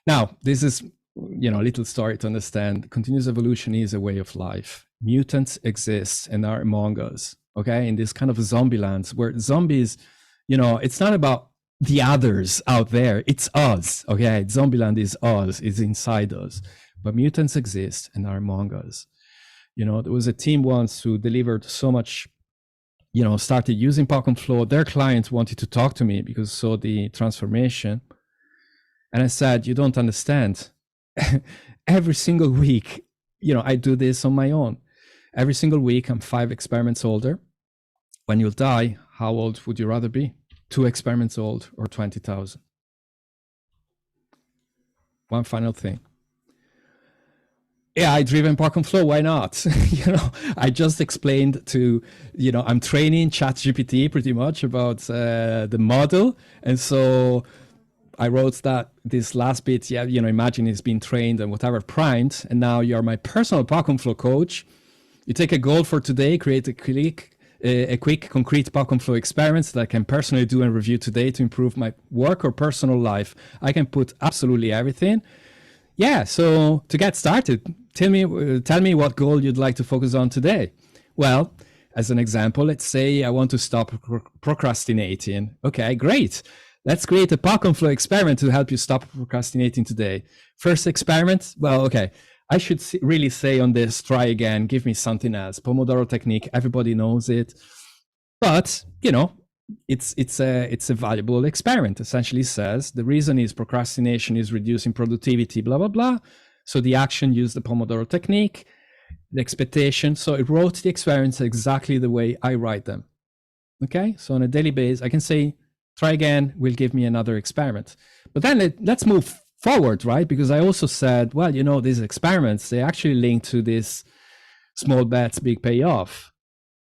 Now, this is, a little story to understand. Continuous evolution is a way of life. Mutants exist and are among us, okay? In this kind of zombie lands where zombies, it's not about the others out there. It's us, okay? Zombieland is us, it's inside us. But mutants exist and are among us. There was a team once who delivered so much, started using PopcornFlow. Their clients wanted to talk to me because saw the transformation. And I said, you don't understand. Every single week, I do this on my own. Every single week, I'm 5 experiments older. When you'll die, how old would you rather be? 2 experiments old or 20,000? One final thing. AI driven PopcornFlow, why not? I just explained to, I'm training ChatGPT pretty much about the model. And so I wrote that this last bit, imagine it's been trained and whatever, primed. And now you're my personal PopcornFlow coach. You take a goal for today, create a quick, concrete PopcornFlow experiments that I can personally do and review today to improve my work or personal life. I can put absolutely everything. Yeah, so to get started, tell me what goal you'd like to focus on today. Well, as an example, let's say I want to stop procrastinating. Okay, great. Let's create a PopcornFlow experiment to help you stop procrastinating today. First experiment, well, okay. I should really say on this, try again, give me something else. Pomodoro technique, everybody knows it. But, it's a valuable experiment. Essentially says the reason is procrastination is reducing productivity, blah, blah, blah. So the action used the Pomodoro technique, the expectation. So it wrote the experiments exactly the way I write them. Okay, so on a daily basis, I can say, try again, will give me another experiment. But then let's move forward, right? Because I also said, well, you know, these experiments, they actually link to this small bets, big payoff.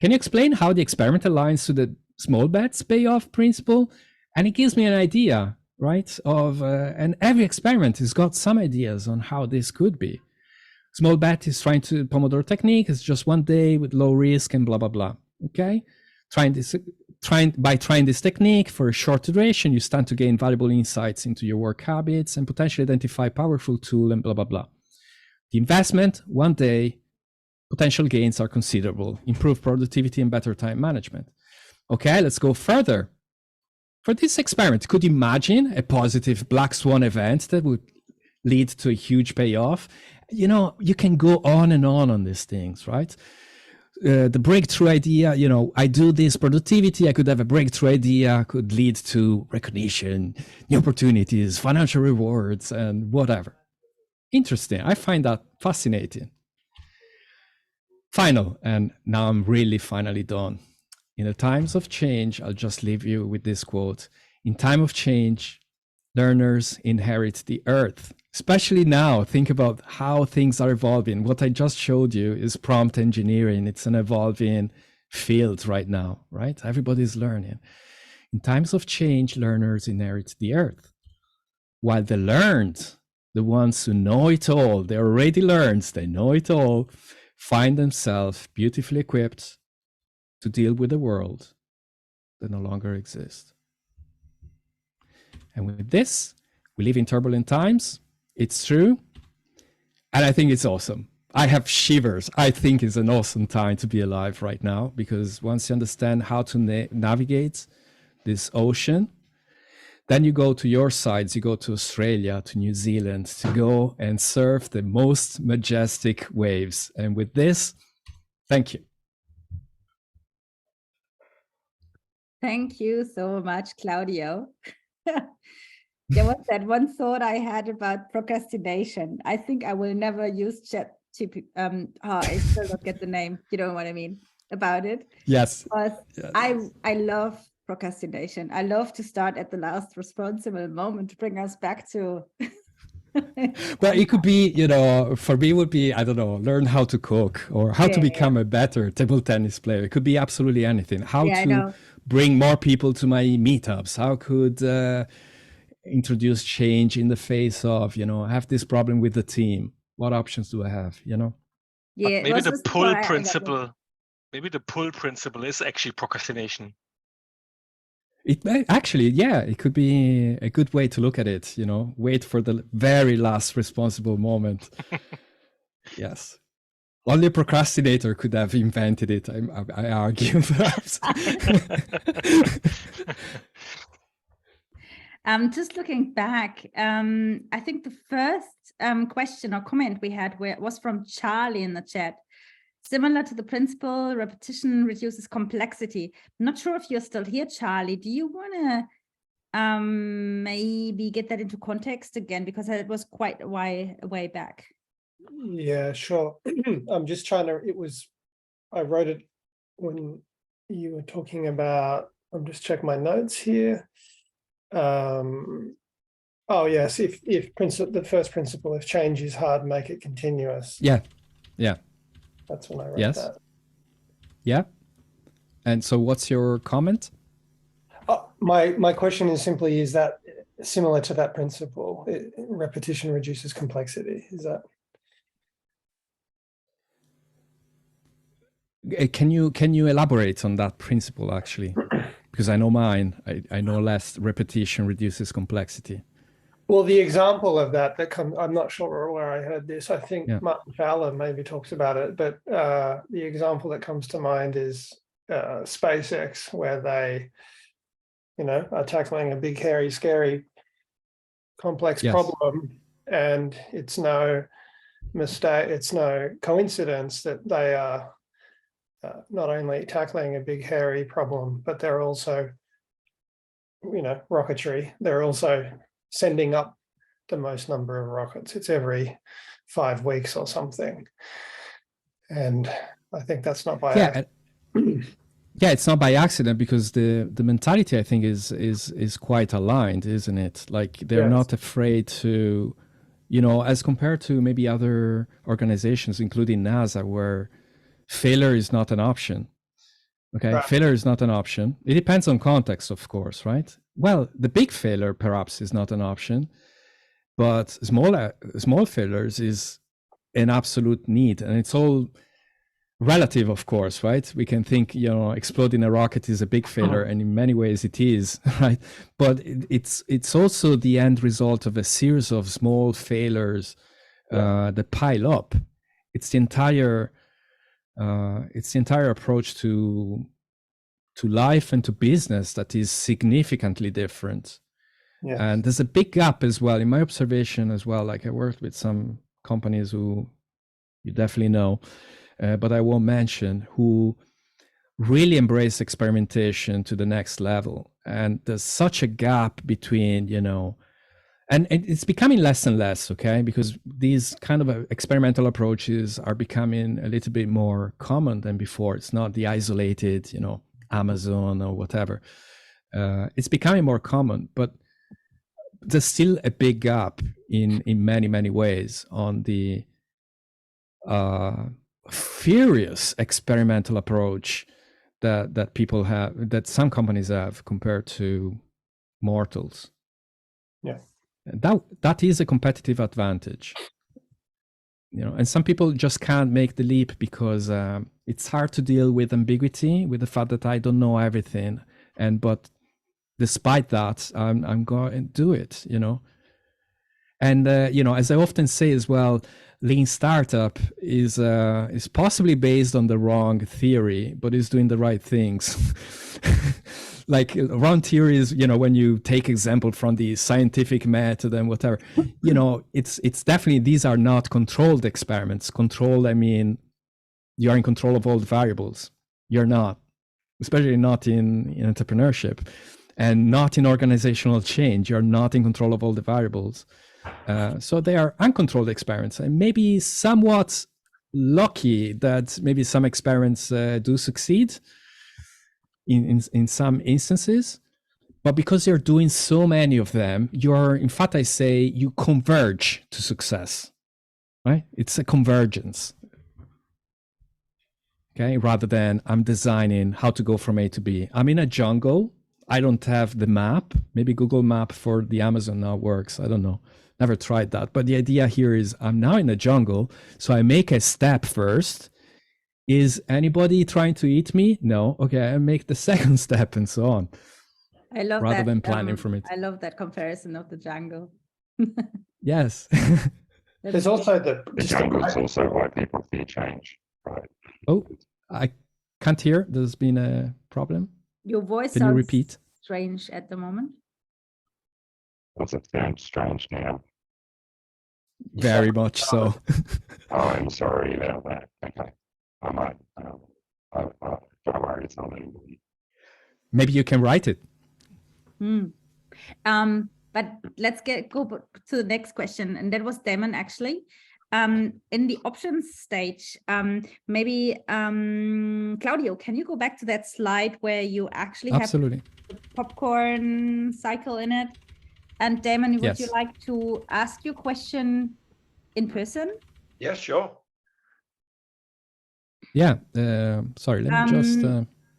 Can you explain how the experiment aligns to the small bets payoff principle? And it gives me an idea, right? Of and every experiment has got some ideas on how this could be. Small bet is trying to Pomodoro technique. It's just one day with low risk and blah, blah, blah. Okay. By trying this technique for a short duration, you stand to gain valuable insights into your work habits and potentially identify powerful tool and blah, blah, blah. The investment, one day, potential gains are considerable, improved productivity and better time management. Okay, let's go further. For this experiment, could you imagine a positive black swan event that would lead to a huge payoff? You know, you can go on and on these things, right? The breakthrough idea, you know, I do this productivity, I could have a breakthrough idea, could lead to recognition, new opportunities, financial rewards, and whatever. Interesting. I find that fascinating. Final, and now I'm really finally done. In the times of change, I'll just leave you with this quote. In time of change, learners inherit the earth. Especially now, think about how things are evolving. What I just showed you is prompt engineering. It's an evolving field right now, right? Everybody's learning. In times of change, learners inherit the earth. While the learned, the ones who know it all, they already learned, they know it all, find themselves beautifully equipped to deal with a world that no longer exists. And with this, we live in turbulent times. It's true. And I think it's awesome. I have shivers. I think it's an awesome time to be alive right now, because once you understand how to navigate this ocean, then you go to your sides, you go to Australia, to New Zealand, to go and surf the most majestic waves. And with this, thank you. Thank you so much, Claudio. There was that one thought I had about procrastination. I think I will never use ChatGPT. I still don't get the name. You know what I mean about it? Yes. But Yes. I love procrastination. I love to start at the last responsible moment to bring us back to. Well, it could be, you know, for me it would be, I don't know, learn how to cook or how to become a better table tennis player. It could be absolutely anything. How to bring more people to my meetups. How could introduce change in the face of, you know, I have this problem with the team. What options do I have, you know? Yeah, maybe the pull principle. Maybe the pull principle is actually procrastination. It actually, yeah, it could be a good way to look at it, you know, wait for the very last responsible moment. Yes. Only a procrastinator could have invented it, I argue, perhaps. Just looking back, I think the first question or comment we had was from Charlie in the chat. Similar to the principle, repetition reduces complexity. I'm not sure if you're still here, Charlie. Do you want to maybe get that into context again? Because it was quite a way back. Yeah, sure. I'm just trying to, I wrote it when you were talking about, I'm just checking my notes here. Oh yes, if the first principle, if change is hard, make it continuous. Yeah. That's when I wrote that. Yeah. And so what's your comment? My question is simply, is that similar to that principle? Repetition reduces complexity. Is that? Can you elaborate on that principle, actually? Because I know mine. I know less repetition reduces complexity. Well, the example of that comes, I'm not sure where I heard this. I think Martin Fowler maybe talks about it, but the example that comes to mind is SpaceX, where they, you know, are tackling a big, hairy, scary, complex problem, and it's no mistake, it's no coincidence that they are not only tackling a big, hairy problem, but they're also rocketry, they're also sending up the most number of rockets. It's every 5 weeks or something. And I think that's not by accident. Yeah, it's not by accident, because the mentality, I think, is quite aligned, isn't it? Like, they're not afraid to, as compared to maybe other organizations, including NASA, where failure is not an option. Okay, right. Failure is not an option. It depends on context, of course, right? Well, the big failure perhaps is not an option, but small failures is an absolute need, and it's all relative, of course, right? We can think, exploding a rocket is a big failure, and in many ways it is, right? But it's also the end result of a series of small failures that pile up. It's the entire approach to life and to business that is significantly different. Yes. And there's a big gap as well, in my observation as well. Like, I worked with some companies who you definitely know, but I won't mention, who really embrace experimentation to the next level. And there's such a gap between, and it's becoming less and less, okay? Because these kind of experimental approaches are becoming a little bit more common than before. It's not the isolated, Amazon or whatever. It's becoming more common, but there's still a big gap in many, many ways on the furious experimental approach that people have, that some companies have, compared to mortals. Yeah. That is a competitive advantage. And some people just can't make the leap because it's hard to deal with ambiguity, with the fact that I don't know everything. But despite that, I'm going to do it, And, as I often say as well, Lean Startup is possibly based on the wrong theory, but is doing the right things. Like, wrong theory is, when you take example from the scientific method and whatever, it's definitely, these are not controlled experiments. Controlled, I mean, you're in control of all the variables. You're not, especially not in entrepreneurship, and not in organizational change. You're not in control of all the variables. So they are uncontrolled experiments, and maybe somewhat lucky that maybe some experiments do succeed in some instances, but because you're doing so many of them, in fact, I say you converge to success, right? It's a convergence, okay? Rather than I'm designing how to go from A to B. I'm in a jungle. I don't have the map. Maybe Google Map for the Amazon now works. I don't know. Never tried that. But the idea here is I'm now in a jungle. So I make a step first. Is anybody trying to eat me? No. Okay, I make the second step, and so on. I love rather that. Than planning from it. I love that comparison of the jungle. Yes. There's also the jungle is also why people fear change, right? Oh, I can't hear. There's been a problem. Your voice Can you repeat? Strange at the moment. Does it sound strange now? Very much so. Oh, I'm sorry about that. Okay. I might, don't worry, it's not anybody. Maybe you can write it. But let's go to the next question. And that was Damon, actually. In the options stage, maybe Claudio, can you go back to that slide where you actually Absolutely. have the popcorn cycle in it? And Damon, would Yes. you like to ask your question in person? Yeah, sure. Yeah. Sorry, let me just...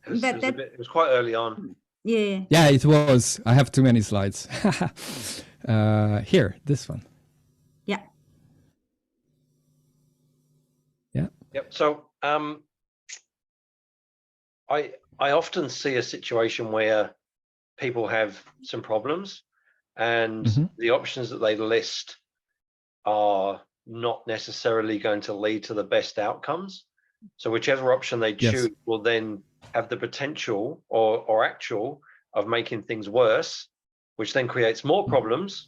It was quite early on. Yeah. Yeah, it was. I have too many slides. Here, this one. Yeah. Yeah. Yep. So I often see a situation where people have some problems, and the options that they list are not necessarily going to lead to the best outcomes. So whichever option they choose will then have the potential or actual of making things worse, which then creates more problems.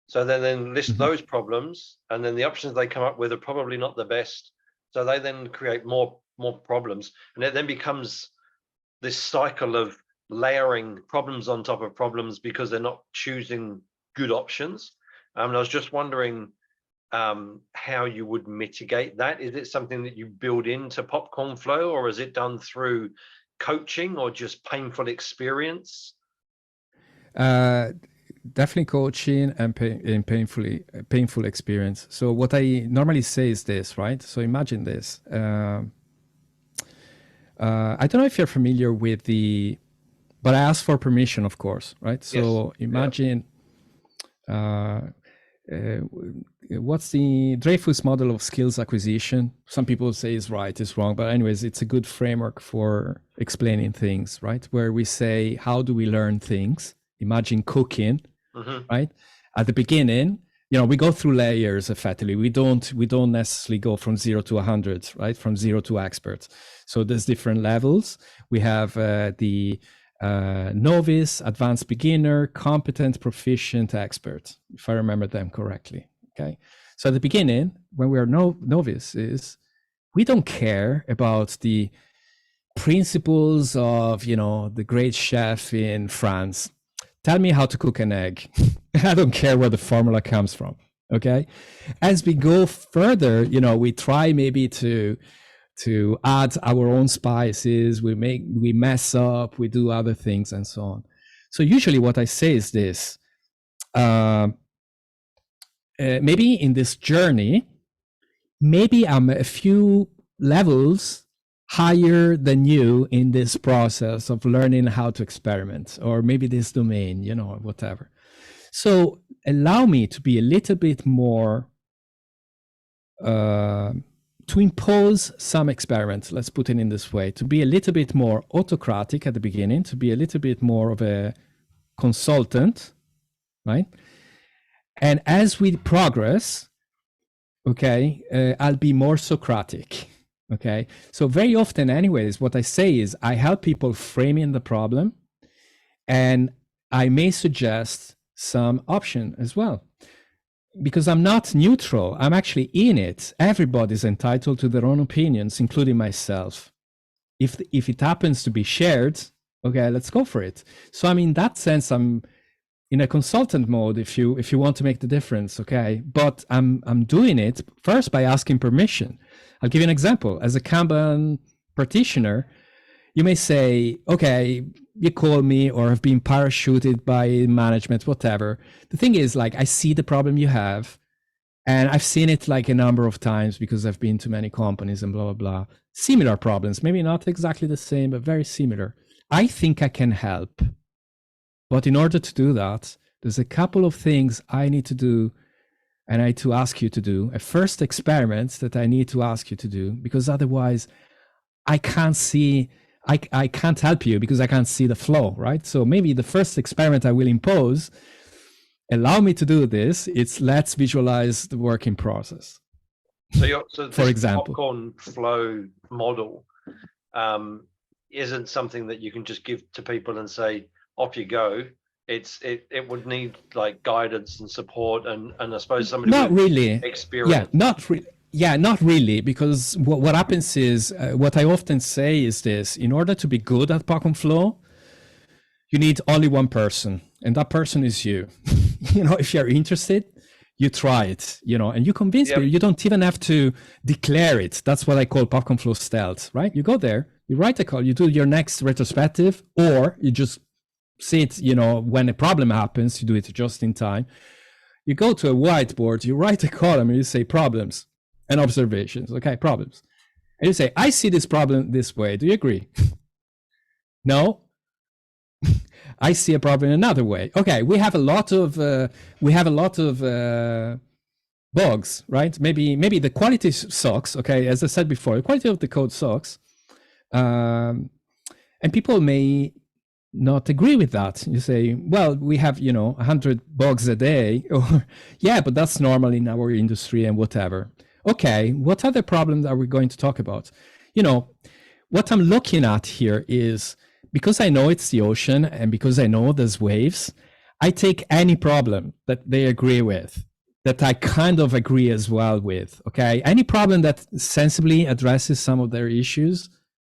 So they then list those problems, and then the options they come up with are probably not the best. So they then create more problems, and it then becomes this cycle of layering problems on top of problems because they're not choosing good options. And I was just wondering how you would mitigate that. Is it something that you build into PopcornFlow, or is it done through coaching or just painful experience? Definitely coaching and painful experience. So what I normally say is this, right? So imagine this. I don't know if you're familiar with but I ask for permission, of course, right? So yes. Imagine, what's the Dreyfus model of skills acquisition? Some people say is right, is wrong, but anyways, it's a good framework for explaining things, right? Where we say, how do we learn things? Imagine cooking, right? At the beginning, we go through layers effectively. We don't necessarily go from 0 to 100, right? From 0 to expert. So there's different levels. We have the novice, advanced beginner, competent, proficient, expert, if I remember them correctly. Okay. So at the beginning, when we are novices, we don't care about the principles of, the great chef in France. Tell me how to cook an egg. I don't care where the formula comes from. Okay. As we go further, we try maybe to add our own spices, we mess up, we do other things and so on. So usually what I say is this, maybe in this journey, maybe I'm a few levels higher than you in this process of learning how to experiment, or maybe this domain, whatever. So allow me to be a little bit more, to impose some experiments, let's put it in this way, to be a little bit more autocratic at the beginning, to be a little bit more of a consultant, right? And as we progress, okay, I'll be more Socratic, okay? So very often anyways, what I say is I help people framing the problem, and I may suggest some option as well. Because I'm not neutral, I'm actually in it. Everybody's entitled to their own opinions, including myself. If it happens to be shared, okay, let's go for it. So in that sense, I'm in a consultant mode if you want to make the difference, okay? But I'm doing it first by asking permission. I'll give you an example. As a Kanban practitioner, you may say, okay, you call me or have been parachuted by management, whatever. The thing is, I see the problem you have, and I've seen it a number of times because I've been to many companies and blah, blah, blah. Similar problems, maybe not exactly the same, but very similar. I think I can help. But in order to do that, there's a couple of things I need to do, and I need to ask you to do. A first experiment that I need to ask you to do, because otherwise I can't help you because I can't see the flow, right? So maybe the first experiment I will impose, allow me to do this, it's let's visualize the working process. So for example, PopcornFlow model isn't something that you can just give to people and say, off you go. It would need guidance and support and I suppose somebody not with really experience. Not really, because what happens is, what I often say is this: in order to be good at PopcornFlow, you need only one person, and that person is you. If you're interested, you try it, and you convince people. You don't even have to declare it. That's what I call PopcornFlow stealth, right? You go there, you write a call, you do your next retrospective, or you just sit, when a problem happens, you do it just in time. You go to a whiteboard, you write a column, and you say problems and observations. Okay, problems. And you say, I see this problem this way. Do you agree? No? I see a problem another way. Okay, we have a lot of bugs, right? Maybe the quality sucks. Okay, as I said before, the quality of the code sucks, and people may not agree with that. You say, well, we have 100 bugs a day, or yeah, but that's normal in our industry and whatever. Okay, what other problems are we going to talk about? What I'm looking at here is, because I know it's the ocean and because I know there's waves, I take any problem that they agree with, that I kind of agree as well with, okay? Any problem that sensibly addresses some of their issues,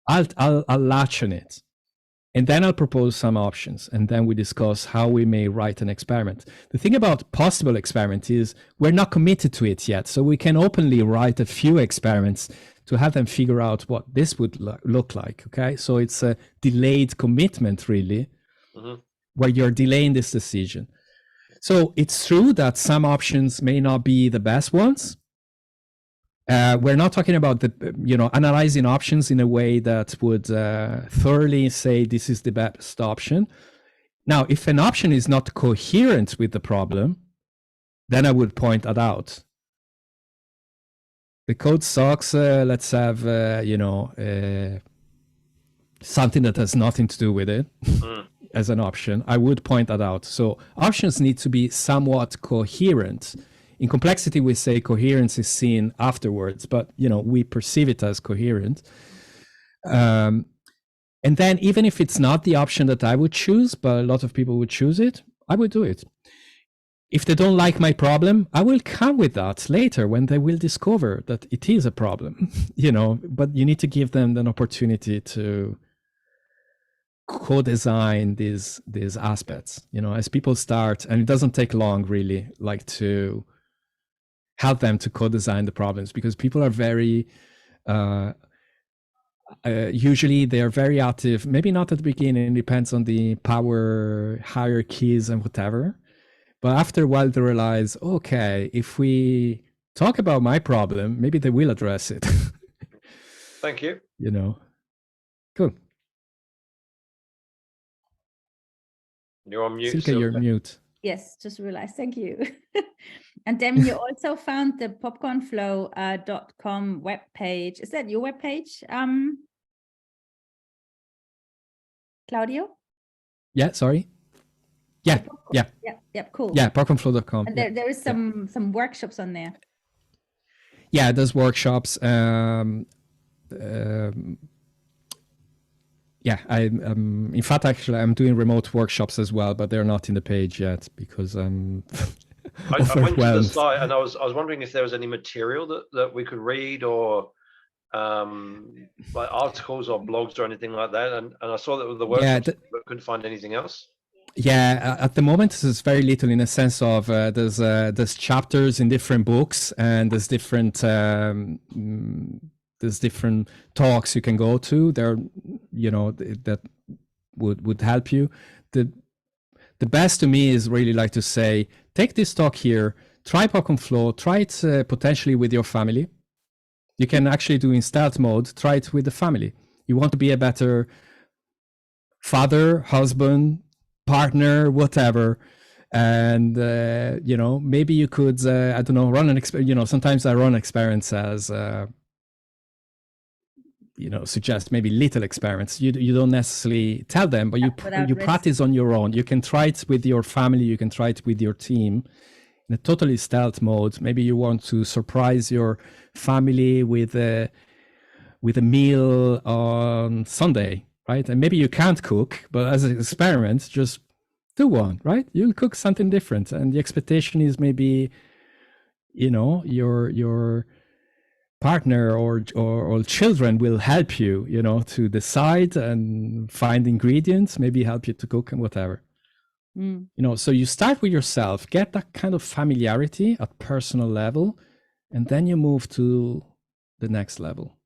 I'll latch on it. And then I'll propose some options, and then we discuss how we may write an experiment. The thing about possible experiment is we're not committed to it yet, so we can openly write a few experiments to have them figure out what this would look like, okay? So it's a delayed commitment, really, where you're delaying this decision. So it's true that some options may not be the best ones. We're not talking about analyzing options in a way that would thoroughly say this is the best option. Now, if an option is not coherent with the problem, then I would point that out. The code sucks. Let's have something that has nothing to do with it as an option. I would point that out. So options need to be somewhat coherent. In complexity, we say coherence is seen afterwards, but we perceive it as coherent. And then even if it's not the option that I would choose, but a lot of people would choose it, I would do it. If they don't like my problem, I will come with that later when they will discover that it is a problem, but you need to give them an opportunity to co-design these aspects, as people start, and it doesn't take long really, like to help them to co-design the problems, because people are very usually they are very active, maybe not at the beginning, it depends on the power hierarchies and whatever, but after a while they realize, okay, if we talk about my problem, maybe they will address it. Thank you. Cool. You're on mute. Silke, you're mute. Yes, just realized. Thank you. And then you also found the popcornflow.com webpage. Is that your webpage, Claudio? Yeah, sorry. Yeah. Cool. Yeah, popcornflow.com. And there is some workshops on there. Yeah, there's workshops. Yeah, in fact, actually, I'm doing remote workshops as well, but they're not in the page yet because I'm I went to the site and I was wondering if there was any material that we could read, or like articles or blogs or anything like that. And I saw that with the workshops, but couldn't find anything else. Yeah, at the moment, there's very little in a sense of there's chapters in different books, and there's different talks you can go to there, that would help you. The best to me is really like to say, take this talk here, try PopcornFlow, try it potentially with your family. You can actually do in stealth mode, try it with the family. You want to be a better father, husband, partner, whatever. And, maybe you could, I don't know, run an experiment. Sometimes I run experiments as, suggest maybe little experiments. You don't necessarily tell them, but you practice on your own. You can try it with your family. You can try it with your team in a totally stealth mode. Maybe you want to surprise your family with a meal on Sunday, right? And maybe you can't cook, but as an experiment, just do one, right? You'll cook something different. And the expectation is maybe, your partner or children will help you, to decide and find ingredients, maybe help you to cook and whatever. So you start with yourself, get that kind of familiarity at personal level, and then you move to the next level.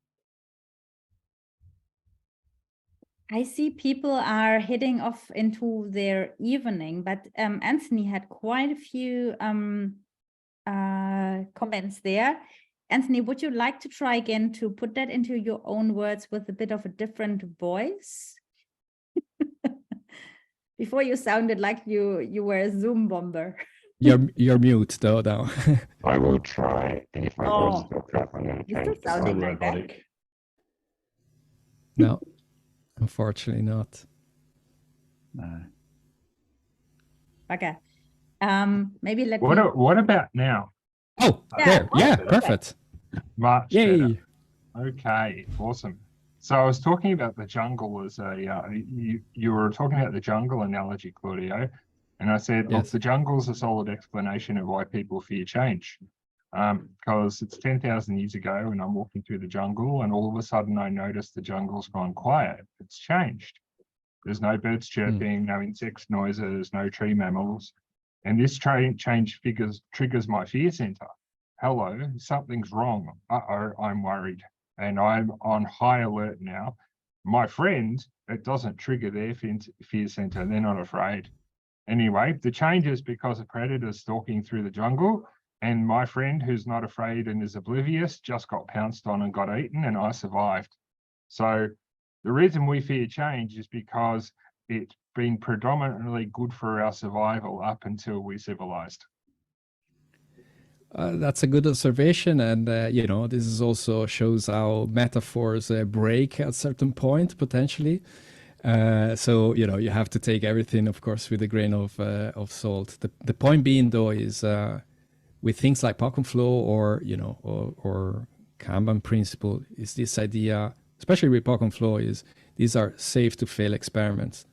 I see people are heading off into their evening, but Anthony had quite a few comments there. Anthony, would you like to try again to put that into your own words with a bit of a different voice? Before you sounded like you were a Zoom bomber. You're mute though now. I will try. And if my voice still crap, I'm going to change it. Sounding like robotic. No, unfortunately not. No. Okay. Maybe let what me... What about now? Oh, there. Yeah, perfect. Much Yay. better. Okay, awesome. So I was talking about the jungle as a, you were talking about the jungle analogy, Claudio, and I said, look, the jungle is a solid explanation of why people fear change. Because it's 10,000 years ago and I'm walking through the jungle and all of a sudden I notice the jungle's gone quiet. It's changed. There's no birds chirping, no insect noises, no tree mammals. And this change triggers my fear center. Hello, something's wrong. Uh-oh, I'm worried. And I'm on high alert now. My friend, it doesn't trigger their fear center. They're not afraid. Anyway, the change is because a predator is stalking through the jungle, and my friend, who's not afraid and is oblivious, just got pounced on and got eaten, and I survived. So the reason we fear change is because it's been predominantly good for our survival up until we civilized. That's a good observation, and you know, this is also shows how metaphors break at a certain point potentially. So you know, you have to take everything, of course, with a grain of salt. The point being, though, is with things like PopcornFlow or you know or Kanban principle, is this idea, especially with PopcornFlow, is these are safe to fail experiments.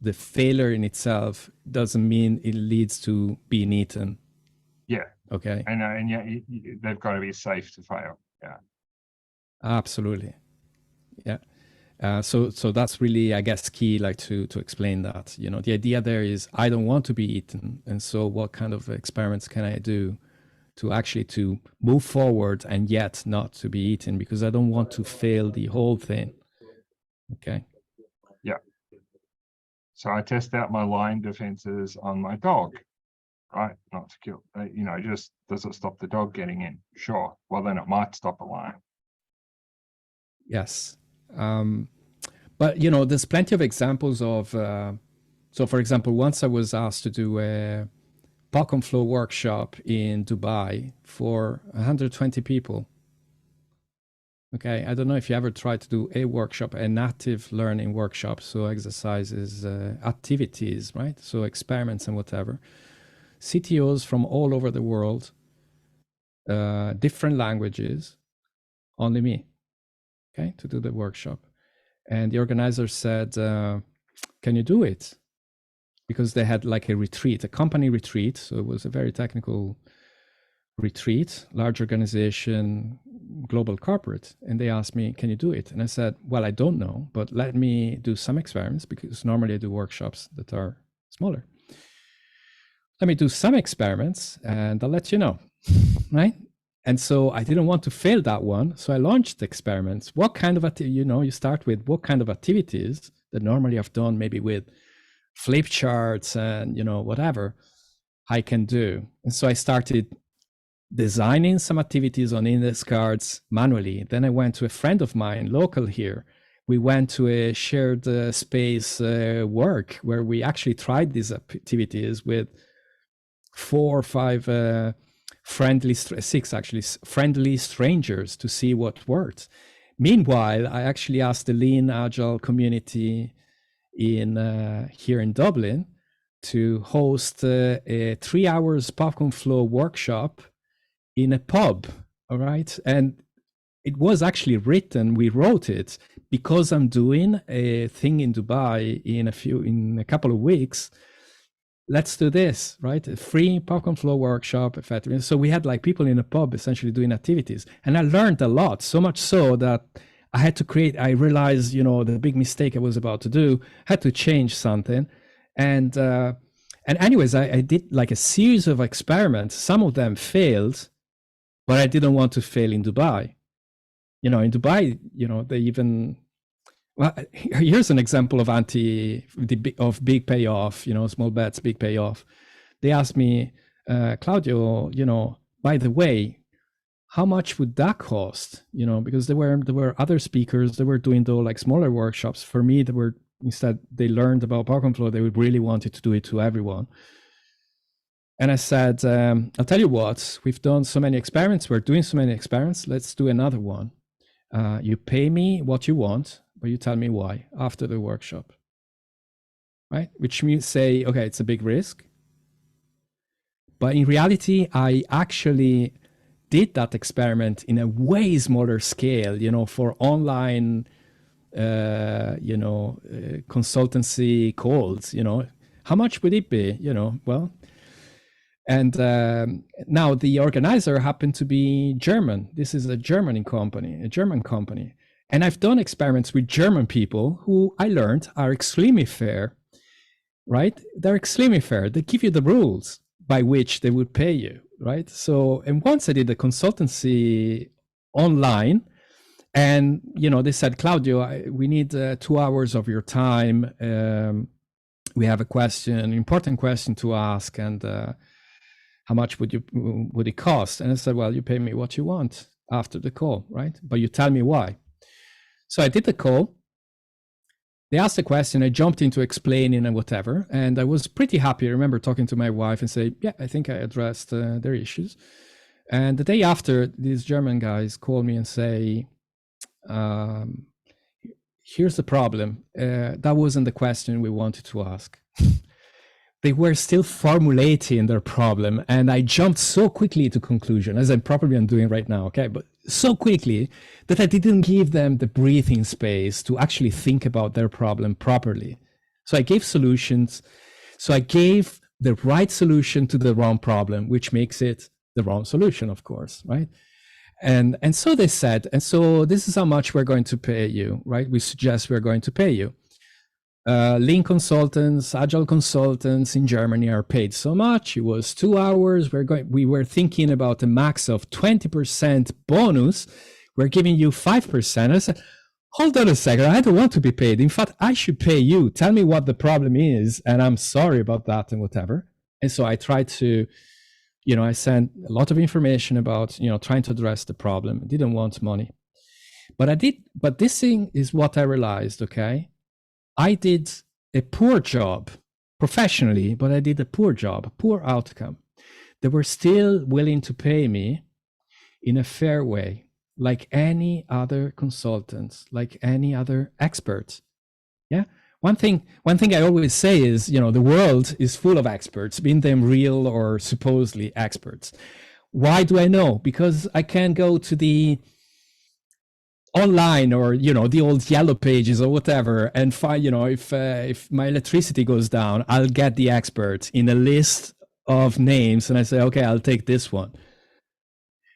The failure in itself doesn't mean it leads to being eaten. Yeah. Okay. And yeah, they've got to be safe to fail. Yeah. Absolutely. Yeah. So that's really, I guess, key, like to explain that. You know, the idea there is I don't want to be eaten, and so what kind of experiments can I do to actually to move forward and yet not to be eaten, because I don't want to fail the whole thing. Okay. Yeah. So I test out my lion defenses on my dog, right? Not to kill, you know, just does it stop the dog getting in? Sure. Well, then it might stop a lion. Yes. But, you know, there's plenty of examples of, so for example, once I was asked to do a PopcornFlow workshop in Dubai for 120 people. Okay, I don't know if you ever tried to do a workshop, an active learning workshop, so exercises, activities, right? So experiments and whatever. CTOs from all over the world, different languages, only me, okay, to do the workshop. And the organizer said, can you do it? Because they had like a retreat, a company retreat. So it was a very technical retreat, large organization, global corporate. And they asked me, can you do it? And I said, well, I don't know, but let me do some experiments, because normally I do workshops that are smaller. Let me do some experiments and I'll let you know, right? And so I didn't want to fail that one. So I launched experiments. What kind of, you know, you start with what kind of activities that normally I've done maybe with flip charts and, you know, whatever I can do. And so I started designing some activities on index cards manually. Then I went to a friend of mine, local here. We went to a shared space work where we actually tried these activities with 4 or 5 6 actually friendly strangers to see what worked. Meanwhile, I actually asked the Lean Agile community in here in Dublin to host a 3 hours PopcornFlow workshop in a pub. All right, and it was actually written. We wrote it because I'm doing a thing in Dubai in a couple of weeks. Let's do this, right? A free PopcornFlow workshop, effectively. So we had like people in a pub essentially doing activities. And I learned a lot, so much so that I had to I realized, you know, the big mistake I was about to do, had to change something. And anyways, I did like a series of experiments. Some of them failed, but I didn't want to fail in Dubai. You know, in Dubai, you know, they even, well, here's an example of big payoff, you know, small bets, big payoff. They asked me, Claudio, you know, by the way, how much would that cost? You know, because there were other speakers that were doing though like smaller workshops. For me, instead they learned about PopcornFlow, they really wanted to do it to everyone. And I said, I'll tell you what, we've done so many experiments, we're doing so many experiments, let's do another one. You pay me what you want, but you tell me why after the workshop, right? Which means say, okay, it's a big risk. But in reality, I actually did that experiment in a way smaller scale, you know, for online, you know, consultancy calls, you know, how much would it be, you know, well, and now the organizer happened to be German. This is a German company. And I've done experiments with German people who I learned are extremely fair, right? They're extremely fair. They give you the rules by which they would pay you, right? So, and once I did a consultancy online, and, you know, they said, Claudio, we need 2 hours of your time. We have a question, an important question to ask, and how much would it cost? And I said, well, you pay me what you want after the call, right? But you tell me why. So I did the call. They asked a question, I jumped into explaining and whatever, and I was pretty happy. I remember talking to my wife and say, yeah, I think I addressed their issues. And the day after, these German guys call me and say, here's the problem. That wasn't the question we wanted to ask. They were still formulating their problem, and I jumped so quickly to conclusion, as I'm probably doing right now, okay? But so quickly that I didn't give them the breathing space to actually think about their problem properly. So I gave solutions. So I gave the right solution to the wrong problem, which makes it the wrong solution, of course, right? And so they said, and so this is how much we're going to pay you, right? We suggest we're going to pay you. Lean consultants, agile consultants in Germany are paid so much. It was 2 hours. We were thinking about a max of 20% bonus. We're giving you 5%. I said, hold on a second. I don't want to be paid. In fact, I should pay you. Tell me what the problem is. And I'm sorry about that and whatever. And so I tried to, you know, I sent a lot of information about, you know, trying to address the problem. I didn't want money. But this thing is what I realized, okay? I did a poor job professionally, but I did a poor job, a poor outcome. They were still willing to pay me in a fair way, like any other consultants, like any other experts. Yeah. One thing I always say is, you know, the world is full of experts, being them real or supposedly experts. Why do I know? Because I can go to the online or, you know, the old yellow pages or whatever and find, you know, if my electricity goes down, I'll get the expert in a list of names and I say, okay, I'll take this one.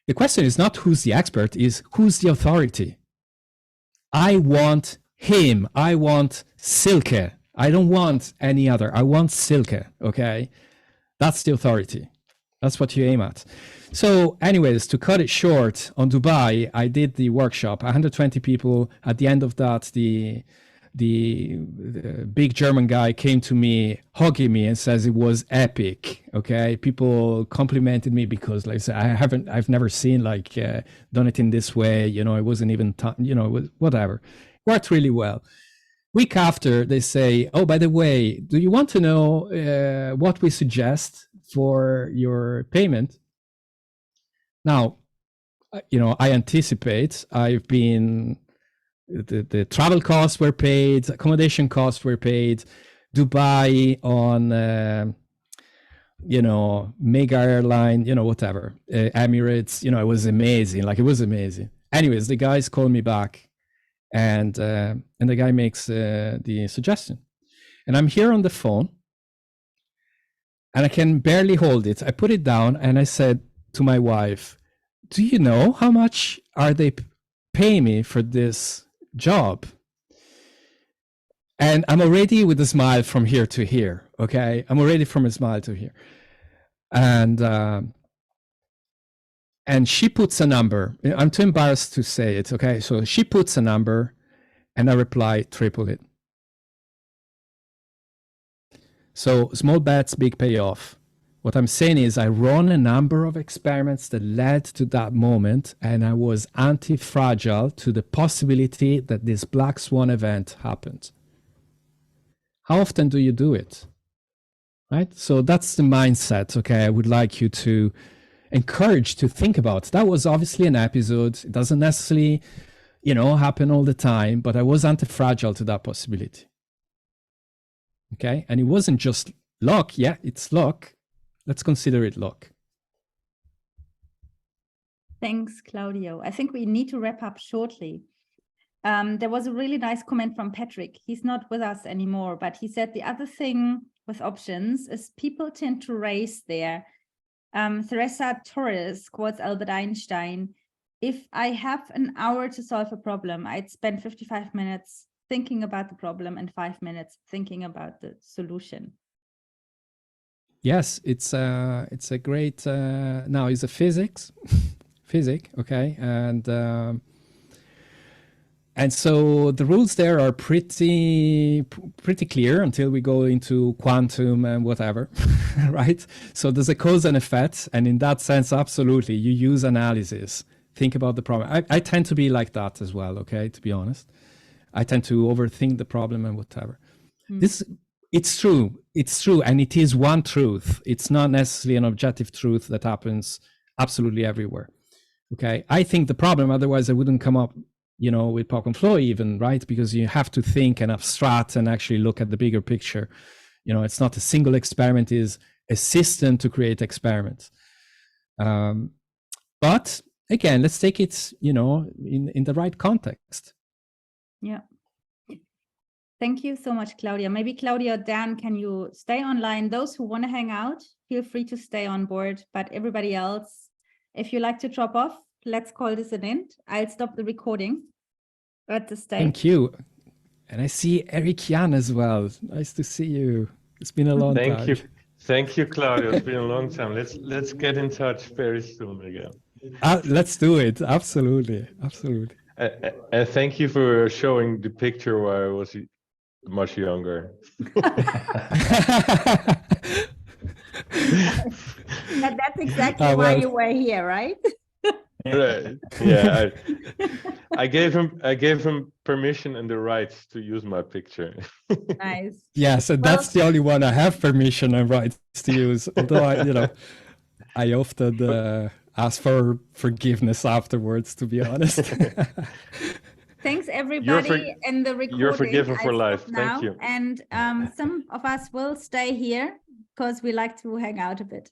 The question is not who's the expert, is who's the authority. I want him. I want Silke. I don't want any other. I want Silke. Okay. That's the authority. That's what you aim at. So anyways, to cut it short, on Dubai, I did the workshop, 120 people. At the end of that, the big German guy came to me, hugging me and says it was epic. Okay. People complimented me because, like I said, I've never seen like done it in this way. You know, it wasn't even, you know, it was whatever. Worked really well. Week after, they say, oh, by the way, do you want to know what we suggest for your payment? Now, you know, I anticipate I've been, the travel costs were paid, accommodation costs were paid, Dubai on, you know, mega airline, you know, whatever, Emirates, you know, it was amazing. Like, it was amazing. Anyways, the guys called me back and the guy makes the suggestion. And I'm here on the phone and I can barely hold it. I put it down and I said to my wife, do you know how much are they paying me for this job? And I'm already with a smile from here to here. Okay. I'm already from a smile to here. And she puts a number. I'm too embarrassed to say it. Okay. So she puts a number and I reply, triple it. So small bets, big payoff. What I'm saying is I run a number of experiments that led to that moment, and I was anti-fragile to the possibility that this black swan event happened. How often do you do it? Right? So that's the mindset, okay, I would like you to encourage to think about. That was obviously an episode. It doesn't necessarily, you know, happen all the time, but I was anti-fragile to that possibility. Okay? And it wasn't just luck. Yeah, it's luck. Let's consider it luck. Thanks, Claudio. I think we need to wrap up shortly. There was a really nice comment from Patrick. He's not with us anymore, but he said the other thing with options is people tend to race there. Teresa Torres quotes Albert Einstein, if I have an hour to solve a problem, I'd spend 55 minutes thinking about the problem and 5 minutes thinking about the solution. Yes, it's a great, now it's a physics, okay, and so the rules there are pretty clear until we go into quantum and whatever, right? So there's a cause and effect, and in that sense, absolutely, you use analysis. Think about the problem. I tend to be like that as well, okay, to be honest. I tend to overthink the problem and whatever. It's true, and it is one truth. It's not necessarily an objective truth that happens absolutely everywhere, okay? I think the problem, otherwise I wouldn't come up with PopcornFlow even, right? Because you have to think and abstract and actually look at the bigger picture. It's not a single experiment, is a system to create experiments. But again, let's take it, in the right context. Yeah. Thank you so much, Claudia. Maybe Claudia, Dan, can you stay online? Those who want to hang out, feel free to stay on board. But everybody else, if you like to drop off, let's call this an end. I'll stop the recording at the stage. Thank you. And I see Eric Jan as well. Nice to see you. It's been a long time. Thank you, Claudio. It's been a long time. Let's get in touch very soon again. Let's do it. Absolutely. And thank you for showing the picture where I was much younger. That's exactly why you were here, right? Right. Yeah. I gave him permission and the rights to use my picture. Nice. Yes, and that's the only one I have permission and rights to use. Although I often ask for forgiveness afterwards, to be honest. Thanks everybody in the recording. You're forgiven for life. Thank you. And some of us will stay here because we like to hang out a bit.